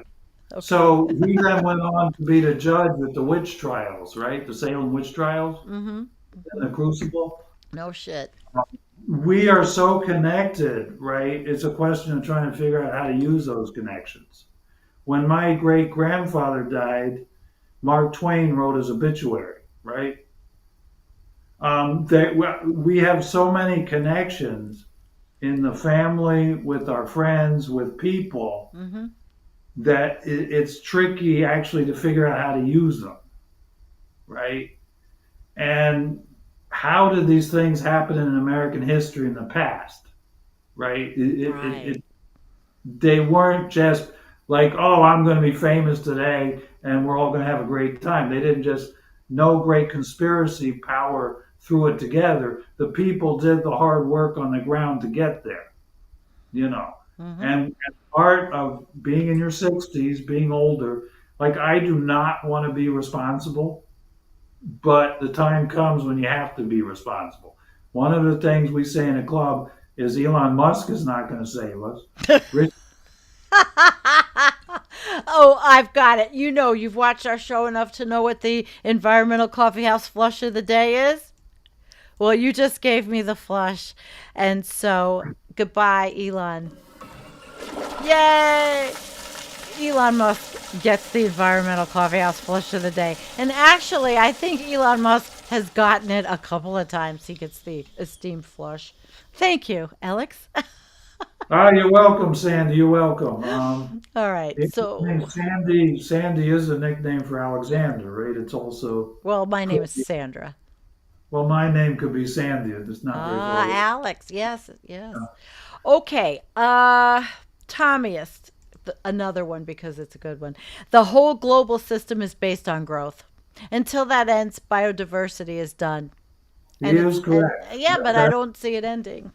Okay. So he then went on to be the judge at the witch trials, right? The Salem witch trials Mm-hmm. and the Crucible. No shit. We are so connected, right? It's a question of trying to figure out how to use those connections. When my great grandfather died, Mark Twain wrote his obituary, right? We have so many connections in the family, with our friends, with people, Mm-hmm. that it's tricky actually to figure out how to use them, right? And how did these things happen in American history in the past, right? Right. They weren't just like, oh, I'm going to be famous today and we're all going to have a great time. They didn't just, no great conspiracy power threw it together. The people did the hard work on the ground to get there, you know. Mm-hmm. And part of being in your 60s, being older, like I do not want to be responsible, but the time comes when you have to be responsible. One of the things we say in a club is Elon Musk is not going to save us. Rich, Oh, I've got it. You've watched our show enough to know what the environmental coffee house flush of the day is. Well, you just gave me the flush. And so, goodbye, Elon. Yay! Elon Musk gets the environmental coffee house flush of the day. And actually, I think Elon Musk has gotten it a couple of times. He gets the esteemed flush. Thank you, Alex. you're welcome, Sandy. You're welcome. All right. So, Sandy is a nickname for Alexander, right? It's also, well, my name could is be, Sandra. well, my name could be Sandy. It's not very far Ah, away. Alex. Yes, yes. Uh, Okay. Tommyist. Another one because it's a good one. The whole global system is based on growth. Until that ends, biodiversity is done. he And is and correct. yeah, but I don't see it ending.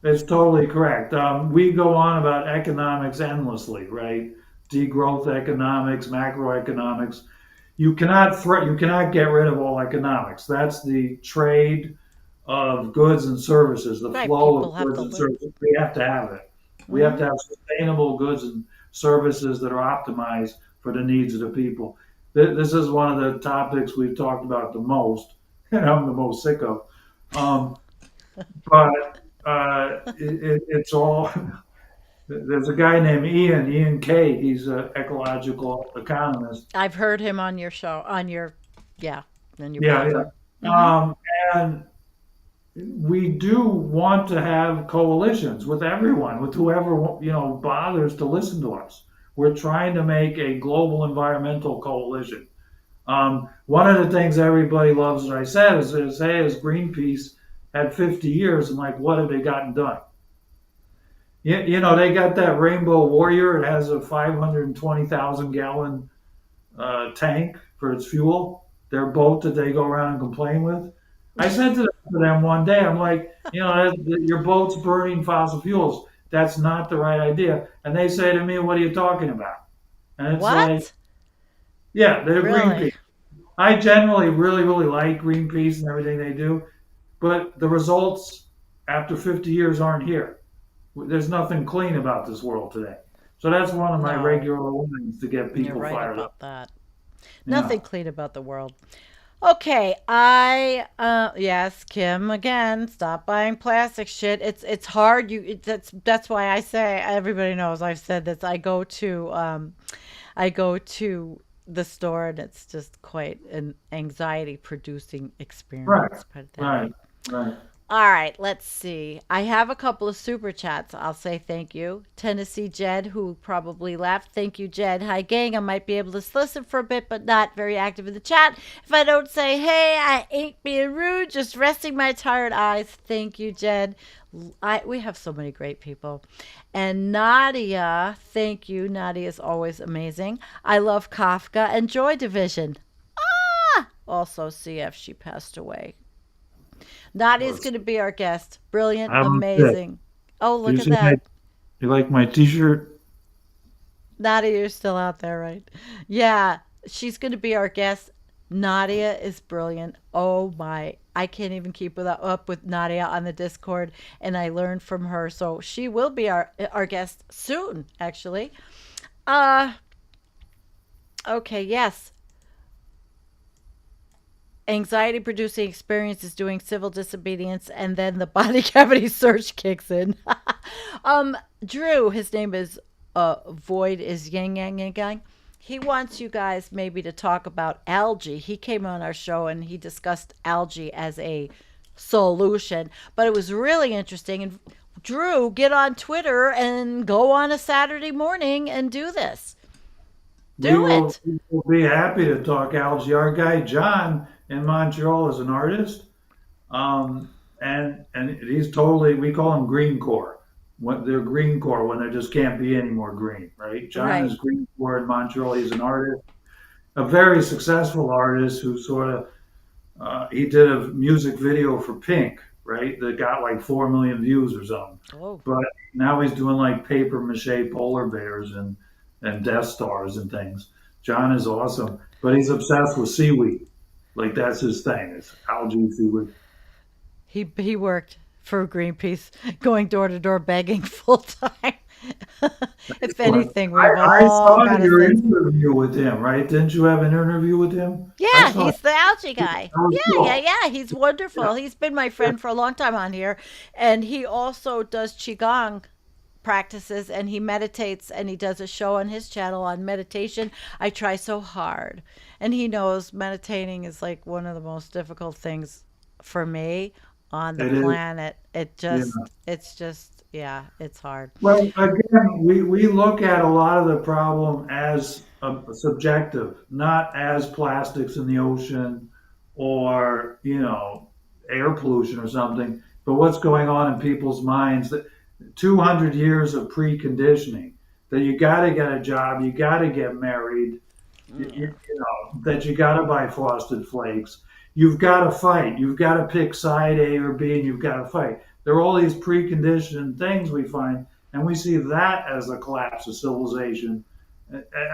It's totally correct. We go on about economics endlessly, right? Degrowth economics, macroeconomics. You cannot get rid of all economics. That's the trade of goods and services, the Right, flow people of have goods to and live. services. We have to have it. We have Hmm. to have sustainable goods and services that are optimized for the needs of the people. This is one of the topics we've talked about the most, and I'm the most sick of. Um, but it's all. There's a guy named Ian K. He's an ecological economist. I've heard him on your show, yeah, on your Yeah, platform. yeah. Hmm. And we do want to have coalitions with everyone, with whoever bothers to listen to us. We're trying to make a global environmental coalition. One of the things everybody loves that I said is hey, as Greenpeace had 50 years, and like, what have they gotten done? They got that Rainbow Warrior. It has a 520,000 gallon tank for its fuel. Their boat that they go around and complain with. I said to them one day, I'm like, your boat's burning fossil fuels. That's not the right idea. And they say to me, what are you talking about? And it's like, What? yeah, they're Really? Greenpeace. I generally really, really like Greenpeace and everything they do. but the results after 50 years aren't here. There's nothing clean about this world today. So that's one of my No, regular lines to get you're people right fired up. about that. Yeah. Nothing clean about the world. Okay, I yes, Kim again. Stop buying plastic shit. It's hard. That's why I say everybody knows. I've said this. I go to the store and it's just quite an anxiety producing Right. experience. Put it that Right. way. Right. All right, let's see. I have a couple of super chats. I'll say thank you. Tennessee Jed, who probably left. Thank you, Jed. Hi, gang. I might be able to listen for a bit, but not very active in the chat. If I don't say, hey, I ain't being rude, just resting my tired eyes. Thank you, Jed. We have so many great people. And Nadia, thank you. Nadia is always amazing. I love Kafka and Joy Division. Ah! Also, CF, she passed away. Nadia's Well, going to be our guest. Brilliant, how about that? amazing. Oh, Do you look at see my? that. You like my T-shirt? Nadia, you're still out there, right? Yeah, she's going to be our guest. Nadia is brilliant. Oh my. I can't even keep up with Nadia on the Discord, and I learned from her. So she will be our guest soon, actually. Uh, okay, yes. Anxiety producing experiences doing civil disobedience, and then the body cavity search kicks in. Drew, his name is Void is Yang Yang Yang Yang. He wants you guys maybe to talk about algae. He came on our show and he discussed algae as a solution, but it was really interesting. And Drew, get on Twitter and go on a Saturday morning and do this. Do it. We will be happy to talk algae. Our guy John in Montreal is an artist, and he's totally. We call him green core. When they're green core when there just can't be any more green, right? John Right. is green core in Montreal. He's an artist, a very successful artist who sort of he did a music video for Pink, right? That got like 4 million views or something. Oh, But now he's doing like paper mache polar bears and Death Stars and things. John is awesome, but he's obsessed with seaweed. Like that's his thing. It's algae seaweed. he worked for Greenpeace, going door to door begging full time. If But anything, we've I all saw got a your sense. interview with him, right? Didn't you have an interview with him? I Yeah, saw it. he's the algae That guy. was Yeah, yeah, cool. yeah. He's Yeah, wonderful. He's been my yeah. friend for a long time on here, and he also does qigong practices and he meditates and he does a show on his channel on meditation. I try so hard, and he knows meditating is like one of the most difficult things for me on the It is. planet. Yeah. It's just, yeah, it's hard. Well, again, we look at a lot of the problem as subjective, not as plastics in the ocean or, air pollution or something, but what's going on in people's minds that 200 years of preconditioning that you got to get a job, you got to get married, Yeah. that you got to buy Frosted Flakes. You've got to fight. You've got to pick side A or B, and you've got to fight. There are all these preconditioned things we find, and we see that as a collapse of civilization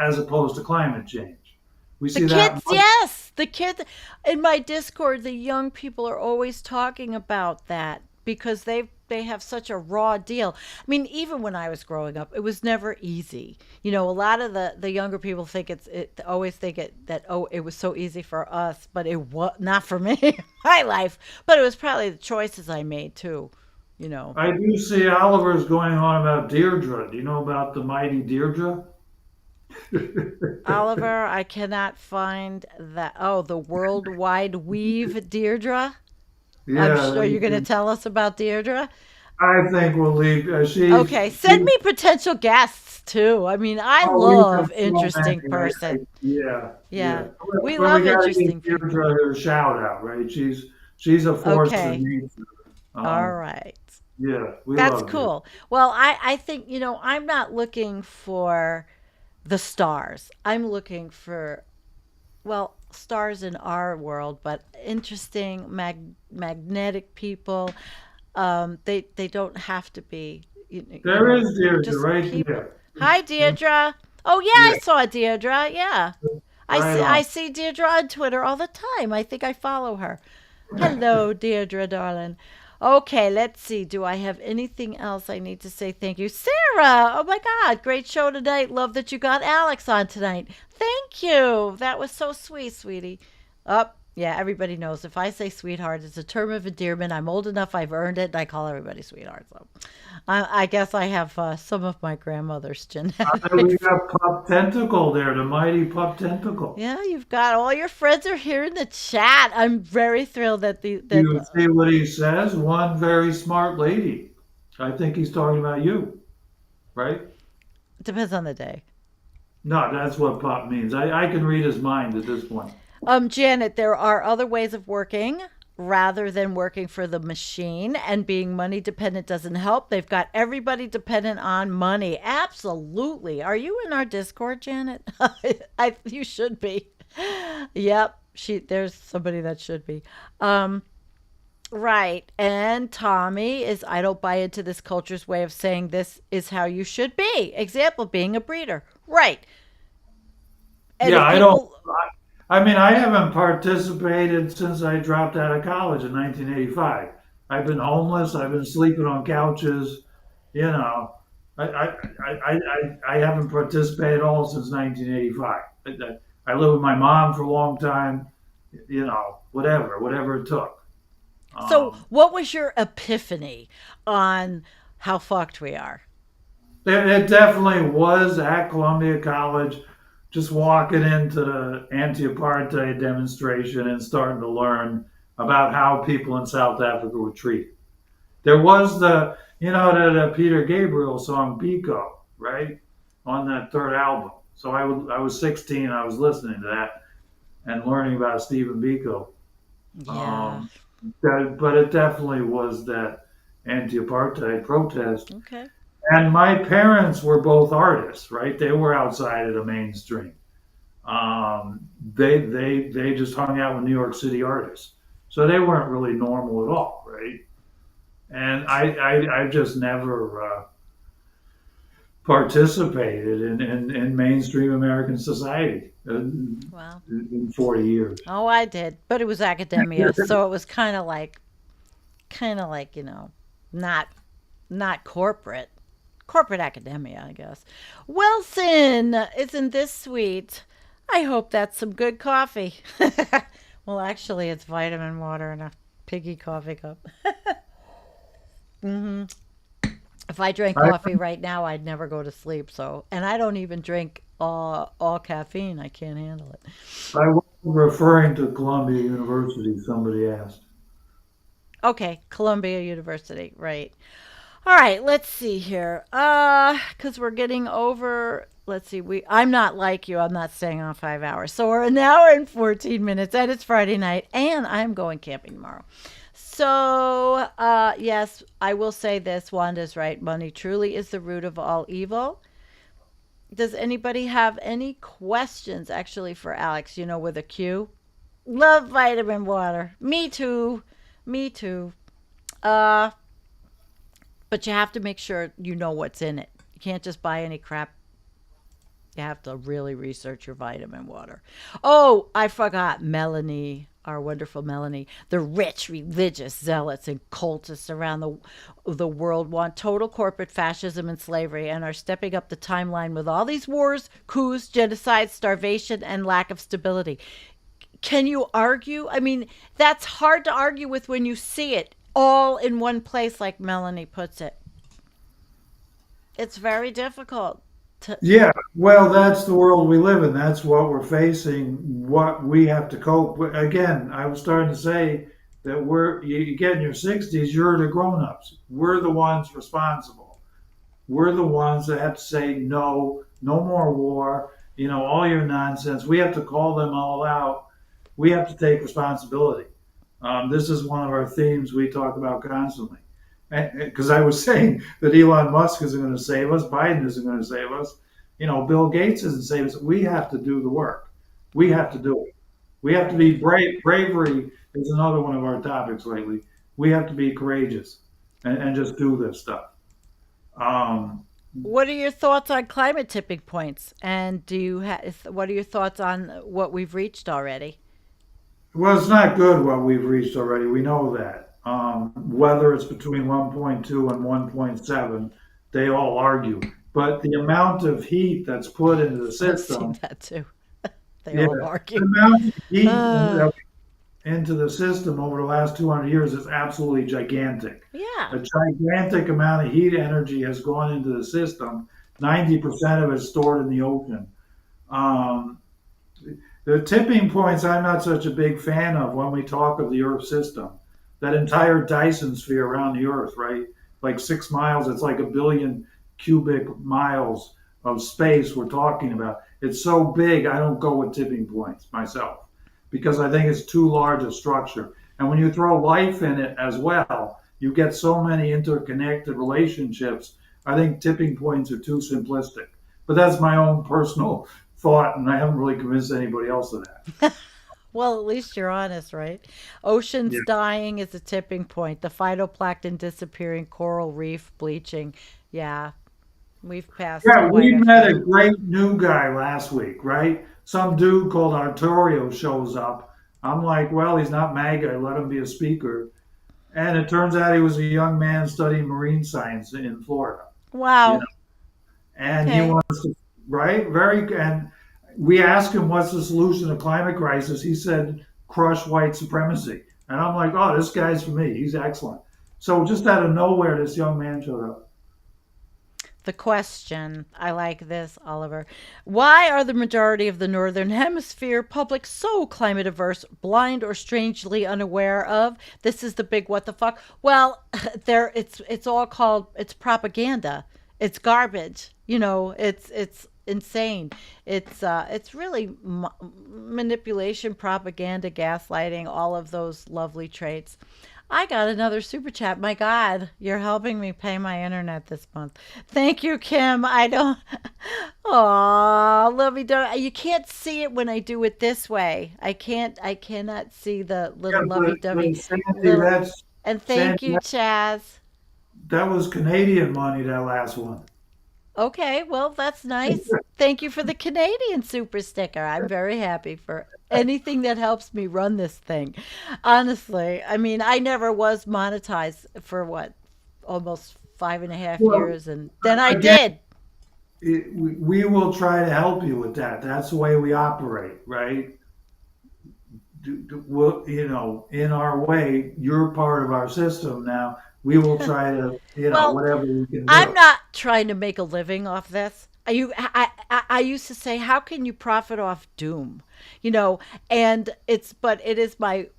as opposed to climate change. We The see that kids, yes, the kids in my Discord, the young people are always talking about that because they have such a raw deal. I mean, even when I was growing up, it was never easy. A lot of the younger people think it always think that oh, it was so easy for us, but it was not for me in my life. But it was probably the choices I made too. You know, I do see Oliver's going on about Deirdre. Do you know about the mighty Deirdre? Oliver, I cannot find that. Oh, the worldwide weave, Deirdre. I'm Yeah, sure you're going to tell us about Deirdre. I think we'll leave. Okay, send me potential guests too. I mean, I Oh, we have love so interesting many. person. Yeah, Yeah, yeah. we But we love got to interesting give people. Deirdre her shout out, right? She's a force of Okay, nature. all Um, right. yeah, we That's love Deirdre. cool. Well, I think, I'm not looking for the stars. I'm looking for, well, stars in our world, but interesting, magnetic people. They don't have to be, There is Deirdre just right people. there. Hi, Deirdre. Oh yeah, I Yeah, saw Deirdre. Yeah, right I on. see Deirdre on Twitter all the time. I think I follow her. Hello, Deirdre, darling. Okay, let's see. Do I have anything else I need to say? Thank you. Sarah! Oh my God, great show tonight. Love that you got Alex on tonight. Thank you. That was so sweet, sweetie. Up. Yeah, everybody knows if I say sweetheart, it's a term of endearment. I'm old enough, I've earned it, and I call everybody sweetheart. So I guess I have some of my grandmother's We genetics. got Pup Tentacle there, the mighty Pup Tentacle. Yeah, you've got all your friends are here in the chat. I'm very thrilled that the that You see what he says? One very smart lady. I think he's talking about you, right? depends on the day. No, that's what Pup means. I can read his mind at this point. Janet, there are other ways of working rather than working for the machine, and being money dependent doesn't help. They've got everybody dependent on money. Absolutely. Are you in our Discord, Janet? You should be. Yep. There's somebody that should be. Um, right. And Tommy is I don't buy into this culture's way of saying this is how you should be. Example being a breeder. Right. And Yeah, if I don't. people I mean, I haven't participated since I dropped out of college in 1985. I've been homeless. I've been sleeping on couches. You know, I haven't participated at all since 1985. I lived with my mom for a long time. You know, whatever it took. So, Um, what was your epiphany on how fucked we are? it definitely was at Columbia College, just walking into the anti-apartheid demonstration and starting to learn about how people in South Africa were treated. There was the Peter Gabriel song "Biko," right, on that third album. So I was 16. I was listening to that and learning about Stephen Biko. Yeah. Um, but it definitely was that anti-apartheid protest. Okay. And my parents were both artists, right? They were outside of the mainstream. They just hung out with New York City artists, so they weren't really normal at all, right? And I just never participated in mainstream American society Well, in 40 years. oh, I did, but it was academia, so it was kind of like not not corporate, corporate academia, I guess. Wilson, isn't this sweet? I hope that's some good coffee. Well, actually, it's vitamin water in a piggy coffee cup. Hmm. If I drank I, coffee right now, I'd never go to sleep. So, and I don't even drink all caffeine. I can't handle it. I was referring to Columbia University, somebody asked. Okay, Columbia University, right. All right, let's see here. Cuz we're getting over let's see. We I'm not like you. I'm not staying on 5 hours. So we're an hour and 14 minutes and it's Friday night and I'm going camping tomorrow. So, yes, I will say this. Wanda's right. Money truly is the root of all evil. Does anybody have any questions actually for Alex, with a Q? Love vitamin water. Me too. Me too. Uh, but you have to make sure you know what's in it. You can't just buy any crap. You have to really research your vitamin water. Oh, I forgot Melanie, our wonderful Melanie. The rich religious zealots and cultists around the world want total corporate fascism and slavery and are stepping up the timeline with all these wars, coups, genocide, starvation, and lack of stability. Can you argue? I mean, that's hard to argue with when you see it all in one place, like Melanie puts it. It's very difficult to. Yeah, well, that's the world we live in. That's what we're facing. What we have to cope with. Again, I was starting to say that you get in your 60s, you're the grown-ups. We're the ones responsible. We're the ones that have to say no, no more war, all your nonsense. We have to call them all out. We have to take responsibility. This is one of our themes we talk about constantly. Because I was saying that Elon Musk isn't going to save us, Biden isn't going to save us, Bill Gates isn't saving us. We have to do the work. We have to do it. We have to be brave. Bravery is another one of our topics lately. We have to be courageous and just do this stuff. Um, What are your thoughts on climate tipping points? And what are your thoughts on what we've reached already? Well, it's not good what we've reached already. We know that. Whether it's between 1.2 and 1.7, they all argue. But the amount of heat that's put into the I've seen system, that too. They yeah, all the argue. amount of heat Uh, that into the system over the last 200 years is absolutely gigantic. yeah. A gigantic amount of heat energy has gone into the system. 90% of it is stored in the ocean. Um, the tipping points I'm not such a big fan of when we talk of the Earth system. That entire Dyson sphere around the Earth, right? Like 6 miles, it's like a billion cubic miles of space we're talking about. It's so big, I don't go with tipping points myself because I think it's too large a structure. And when you throw life in it as well, you get so many interconnected relationships. I think tipping points are too simplistic. But that's my own personal thought, and I haven't really convinced anybody else of that. Well, at least you're honest, right? Yeah, Oceans dying is a tipping point. The phytoplankton disappearing, coral reef bleaching. Yeah, we've passed yeah. quite We a met a few. great new guy last week, right? Some dude called Arturio shows up. I'm like, well, he's not MAGA. Let him be a speaker. And it turns out he was a young man studying marine science in Florida, you know. Wow. And he Okay. wants to, right? And we asked him what's the solution to climate crisis. He said, crush white supremacy. And I'm like, oh, this guy's for me. He's excellent. So just out of nowhere, this young man showed up. The question. I like this, Oliver. Why are the majority of the Northern Hemisphere public so climate averse, blind, or strangely unaware of? This is the big what the fuck. Well, there it's all called it's propaganda. It's garbage. It's insane. It's really manipulation, propaganda, gaslighting, all of those lovely traits. I got another super chat. My God, you're helping me pay my internet this month. Thank you, Kim. I don't. Oh, lovey dovey. You can't see it when I do it this way. I can't. I cannot see the Yeah, little lovey dovey Sandy, little. And thank Sandy, you, Chaz. that was Canadian money. That last one. Okay, well, that's nice. Thank you for the Canadian super sticker. I'm very happy for anything that helps me run this thing. Honestly, I mean, I never was monetized for what, almost 5.5 Well, years, and then I again, did. we will try to help you with that. That's the way we operate, right? We'll, in our way, you're part of our system now. We will try to, Well, whatever we can I'm do. not trying to make a living off this. I used to say, how can you profit off doom? You know, and but it is my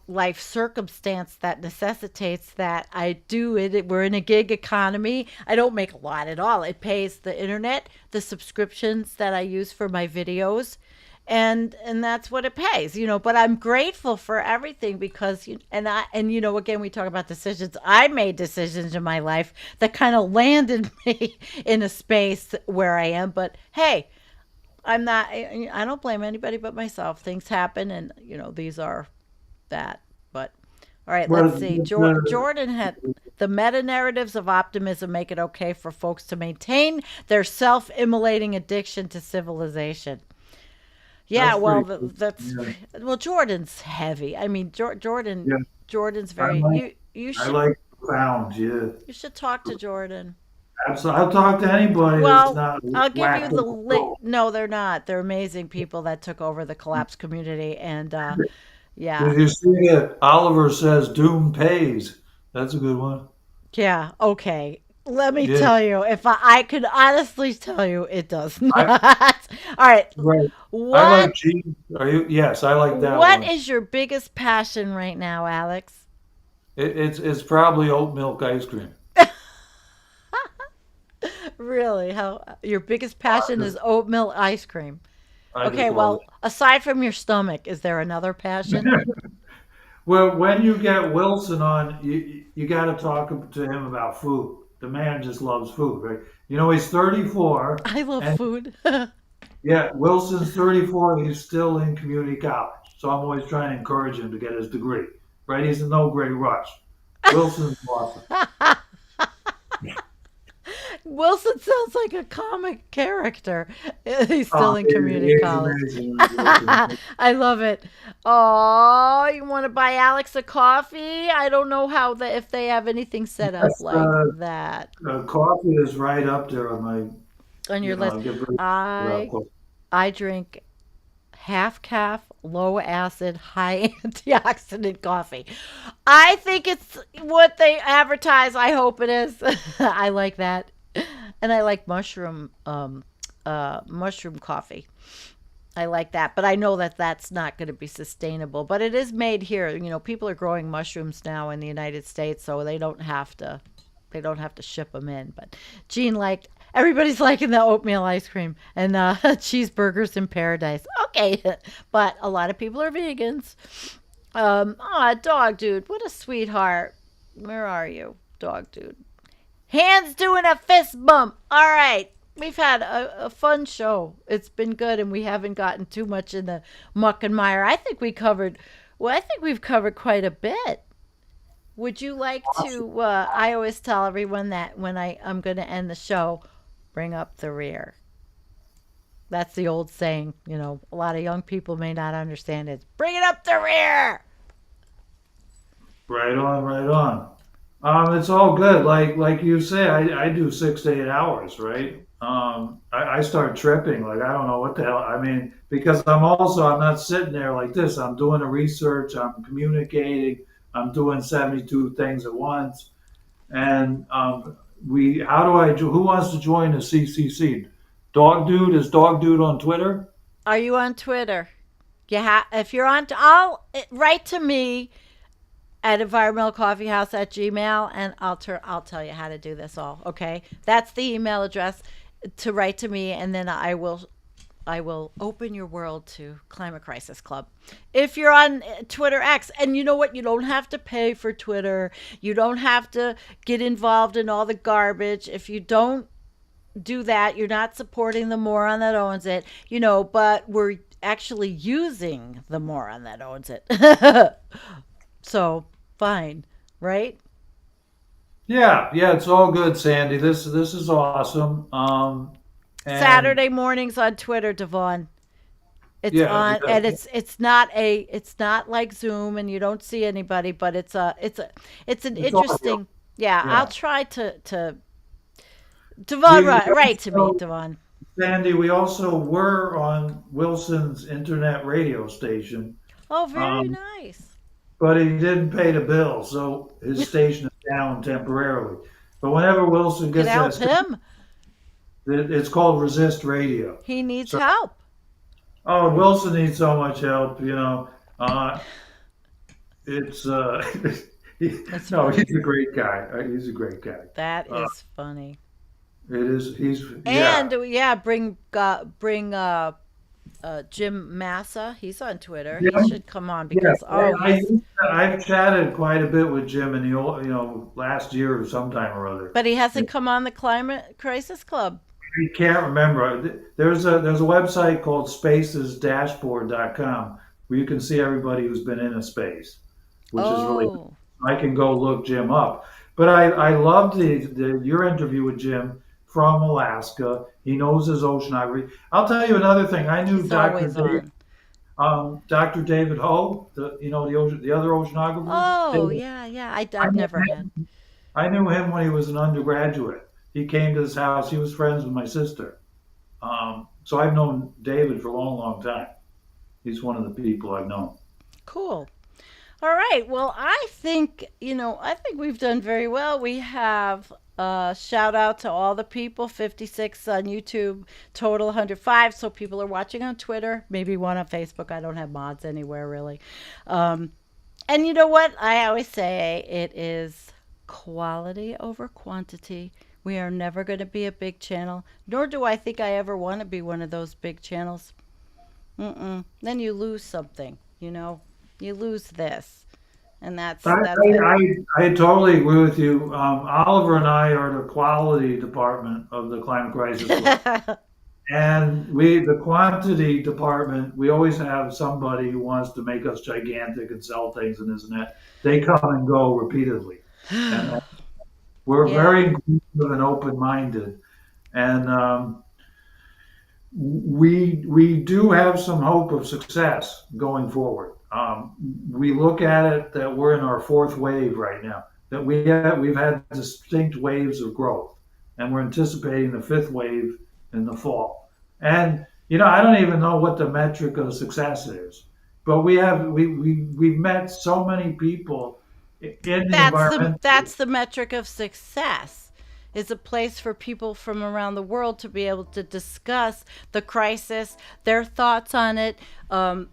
life circumstance that necessitates that I do it. We're in a gig economy. I don't make a lot at all. It pays the internet, the subscriptions that I use for my videos, and that's what it pays, but I'm grateful for everything because again, we talk about decisions. I made decisions in my life that kind of landed me in a space where I am, but hey, I don't blame anybody but myself. Things happen, and these are that. But all right, let's Well, see. Jordan had the meta narratives of optimism make it okay for folks to maintain their self-immolating addiction to civilization. Yeah, that's well, pretty cool. that's Yeah, well. Jordan's heavy. I mean, Jordan. yeah. Jordan's I very. like, You I should like profound. Yeah, you should talk to Jordan. absolutely. I'll talk to anybody that's Well, not I'll give you whacked the in the link. soul. No, they're not. They're amazing people that took over the collapse community, and yeah, Did you see it? Oliver says Doom pays. That's a good one. yeah. Okay, let me Yeah, tell you. If I could honestly tell you, it does I not. All right, right. I what like G. Are you? Yes, I like that what one. is your biggest passion right now, Alex? It's probably oat milk ice cream. Really? How your biggest passion is oatmeal ice cream? I Okay, just love well, aside from your stomach, is there another passion? it. Well, when you get Wilson on, you got to talk to him about food. The man just loves food, right? He's 34, I love and food. yeah, Wilson's 34. He's still in community college, so I'm always trying to encourage him to get his degree, right? He's in no great rush. Wilson's awesome. Wilson sounds like a comic character. He's still in He community is college. amazing. I love it. Oh, you want to buy Alex a coffee? I don't know how the if they have anything set up Yes, like that coffee is right up there on my, on your I list. get very about I coffee. I drink half calf, low acid, high antioxidant coffee. I think it's what they advertise. I hope it is. I like that. And I like mushroom coffee. I like that, but I know that that's not going to be sustainable. But it is made here. You know, people are growing mushrooms now in the United States, so they don't have to ship them in. But Jean liked everybody's liking the oatmeal ice cream and cheeseburgers in paradise. Okay, but a lot of people are vegans. Dog dude, what a sweetheart. Where are you, dog dude? Hands doing a fist bump. All right. We've had a fun show. It's been good, and we haven't gotten too much in the muck and mire. I think we've covered quite a bit. Would you like to? I always tell everyone that when I'm going to end the show, bring up the rear. That's the old saying. You know, a lot of young people may not understand it. Bring it up the rear. Right on, right on. It's all good. Like you say, I do 6 to 8 hours, right? I start tripping. Like I don't know what the hell. I mean, because I'm not sitting there like this. I'm doing the research. I'm communicating. I'm doing 72 things at once. And we, how do I? Who wants to join the CCC? Dog Dude is Dog Dude on Twitter. Are you on Twitter? If you're on, I'll write to me at environmentalcoffeehouse at gmail, and I'll tell you how to do this all. Okay, that's the email address to write to me, and then I will open your world to Climate Crisis Club. If you're on Twitter X, and you know what, you don't have to pay for Twitter. You don't have to get involved in all the garbage. If you don't do that, you're not supporting the moron that owns it. But we're actually using the moron that owns it. So fine, right? Yeah, yeah, it's all good, Sandy. This is awesome. And Saturday mornings on Twitter, Devon. It's yeah, on, yeah, and it's not like Zoom, and you don't see anybody, but it's an it's audio. interesting. Yeah, I'll Yeah. try to Devon, We write to me, also, Devon. Sandy, we also were on Wilson's internet radio station, Oh, very um, nice. but he didn't pay the bill, so his station is down temporarily. But whenever Wilson Could gets that help station, him. it's called Resist Radio. He needs So, help. oh, Wilson needs so much help, you know. It's That's no, funny. he's a great guy. He's a great guy. That Uh, is funny. it is. He's And yeah. yeah, bring Jim Massa. He's on Twitter. He Yeah, should come on yeah. because I've chatted quite a bit with Jim in the old, last year or sometime or other. but he hasn't come on the Climate Crisis Club. I can't remember. There's a website called spacesdashboard.com where you can see everybody who's been in a space, which is really. Oh, I can go look Jim up. But I loved your interview with Jim from Alaska. He knows his oceanography. I'll tell you another thing. I knew he's always on. Dr. David Ho, the other oceanographer. Oh, David, yeah, yeah. I I've knew never had. I knew him when he was an undergraduate. He came to this house. He was friends with my sister. So I've known David for a long, long time. He's one of the people I've known. Cool. All right. Well, I think we've done very well. We have shout out to all the people, 56 on YouTube, total 105. So people are watching on Twitter, maybe one on Facebook. I don't have mods anywhere really. Um, and you know what? I always say it is quality over quantity. We are never going to be a big channel, nor do I think I ever want to be one of those big channels. Mm-mm. Then you lose something, you lose this, and I, that's it. I, I totally agree with you. Oliver and I are the quality department of the Climate Crisis Club. And the quantity department, we always have somebody who wants to make us gigantic and sell things and this and that. They come and go repeatedly. And We're Yeah. very inclusive and open-minded, and we do have some hope of success going forward. We look at it that we're in our fourth wave right now. That we've had distinct waves of growth, and we're anticipating the fifth wave in the fall. And I don't even know what the metric of success is, but we've met so many people in the environment. That's the metric of success. Is a place for people from around the world to be able to discuss the crisis, their thoughts on it,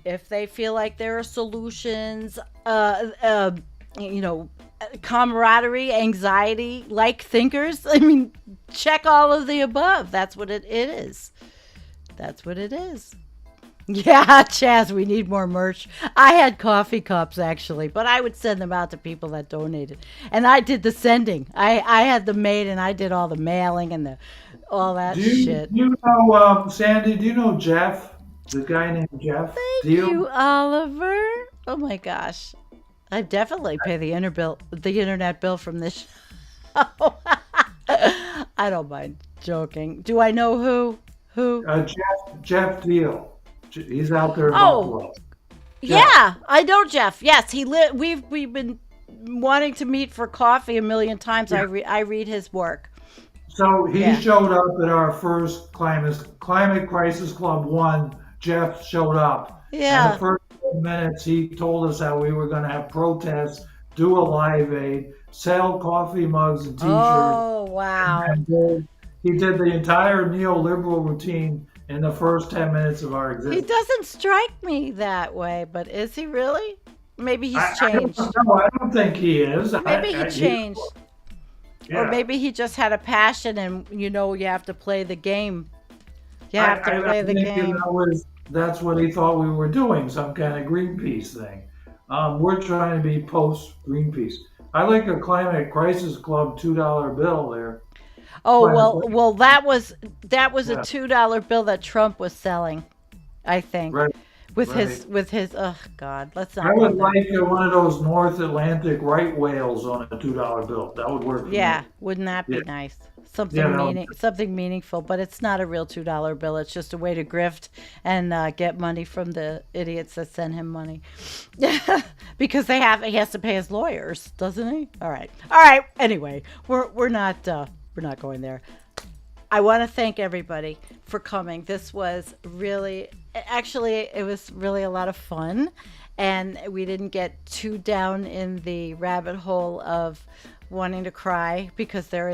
if they feel like there are solutions, you know, camaraderie, anxiety, like thinkers. I mean, check all of the above. That's what it is. That's what it is. Yeah, Chaz, we need more merch. I had coffee cups actually, but I would send them out to people that donated. And I did the sending. I had them made and I did all the mailing and the all that shit. Do you know Sandy? Do you know Jeff? The guy named Jeff? Do Thank you? you, Oliver. Oh my gosh. I definitely pay the internet bill from this show. I don't mind joking. Do I know who? Who? Jeff Deal. He's out there in Oh, Buffalo. Jeff. yeah, I know Jeff. Yes, we've been wanting to meet for coffee a million times. Yeah. I read his work. So he Yeah. showed up at our first Climate Crisis Club one. Jeff showed up, and the Yeah. first 10 minutes he told us how we were going to have protests, do a live aid, sell coffee mugs and T-shirts, Oh, and wow. then he did the entire neoliberal routine in the first 10 minutes of our He existence. doesn't strike me that way, but is he really? Maybe he's I don't changed. know. I don't think he is. Maybe he changed. Or Yeah. maybe he just had a passion and you have to play the game. You have to I play the think game. that's what he thought we were doing, some kind of Greenpeace thing. We're trying to be post Greenpeace. I like a Climate Crisis Club $2 bill there. Oh, Climate, well that was a yeah, $2 bill that Trump was selling, I think. right, With right. his oh God, let's I not go would there. like one of those North Atlantic right whales on a $2 bill. That would work for Yeah, me. wouldn't that Yeah, be nice? yeah, that would, Something meaningful, but it's not a real $2 bill. It's just a way to grift and get money from the idiots that send him money. Because he has to pay his lawyers, doesn't he? All right. All right. Anyway, we're not going there. I want to thank everybody for coming. This was really, actually, it was really a lot of fun. And we didn't get too down in the rabbit hole of wanting to cry because there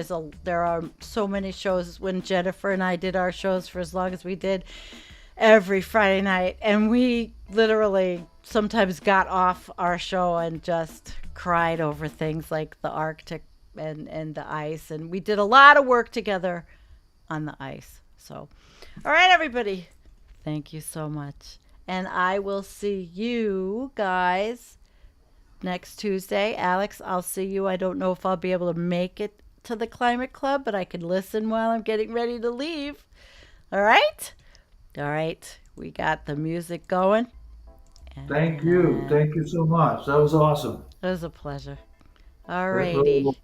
are so many shows. When Jennifer and I did our shows for as long as we did every Friday night, and we literally sometimes got off our show and just cried over things like the Arctic and the ice, and we did a lot of work together on the ice. So, all right, everybody, thank you so much. And I will see you guys next Tuesday. Alex, I'll see you. I don't know if I'll be able to make it to the Climate Club, but I can listen while I'm getting ready to leave. All right? All right. We got the music going. thank you. And Thank you so much. That was awesome. it was a pleasure. All Really, righty.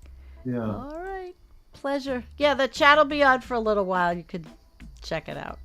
yeah. All right. Pleasure. Yeah, the chat will be on for a little while. You could check it out.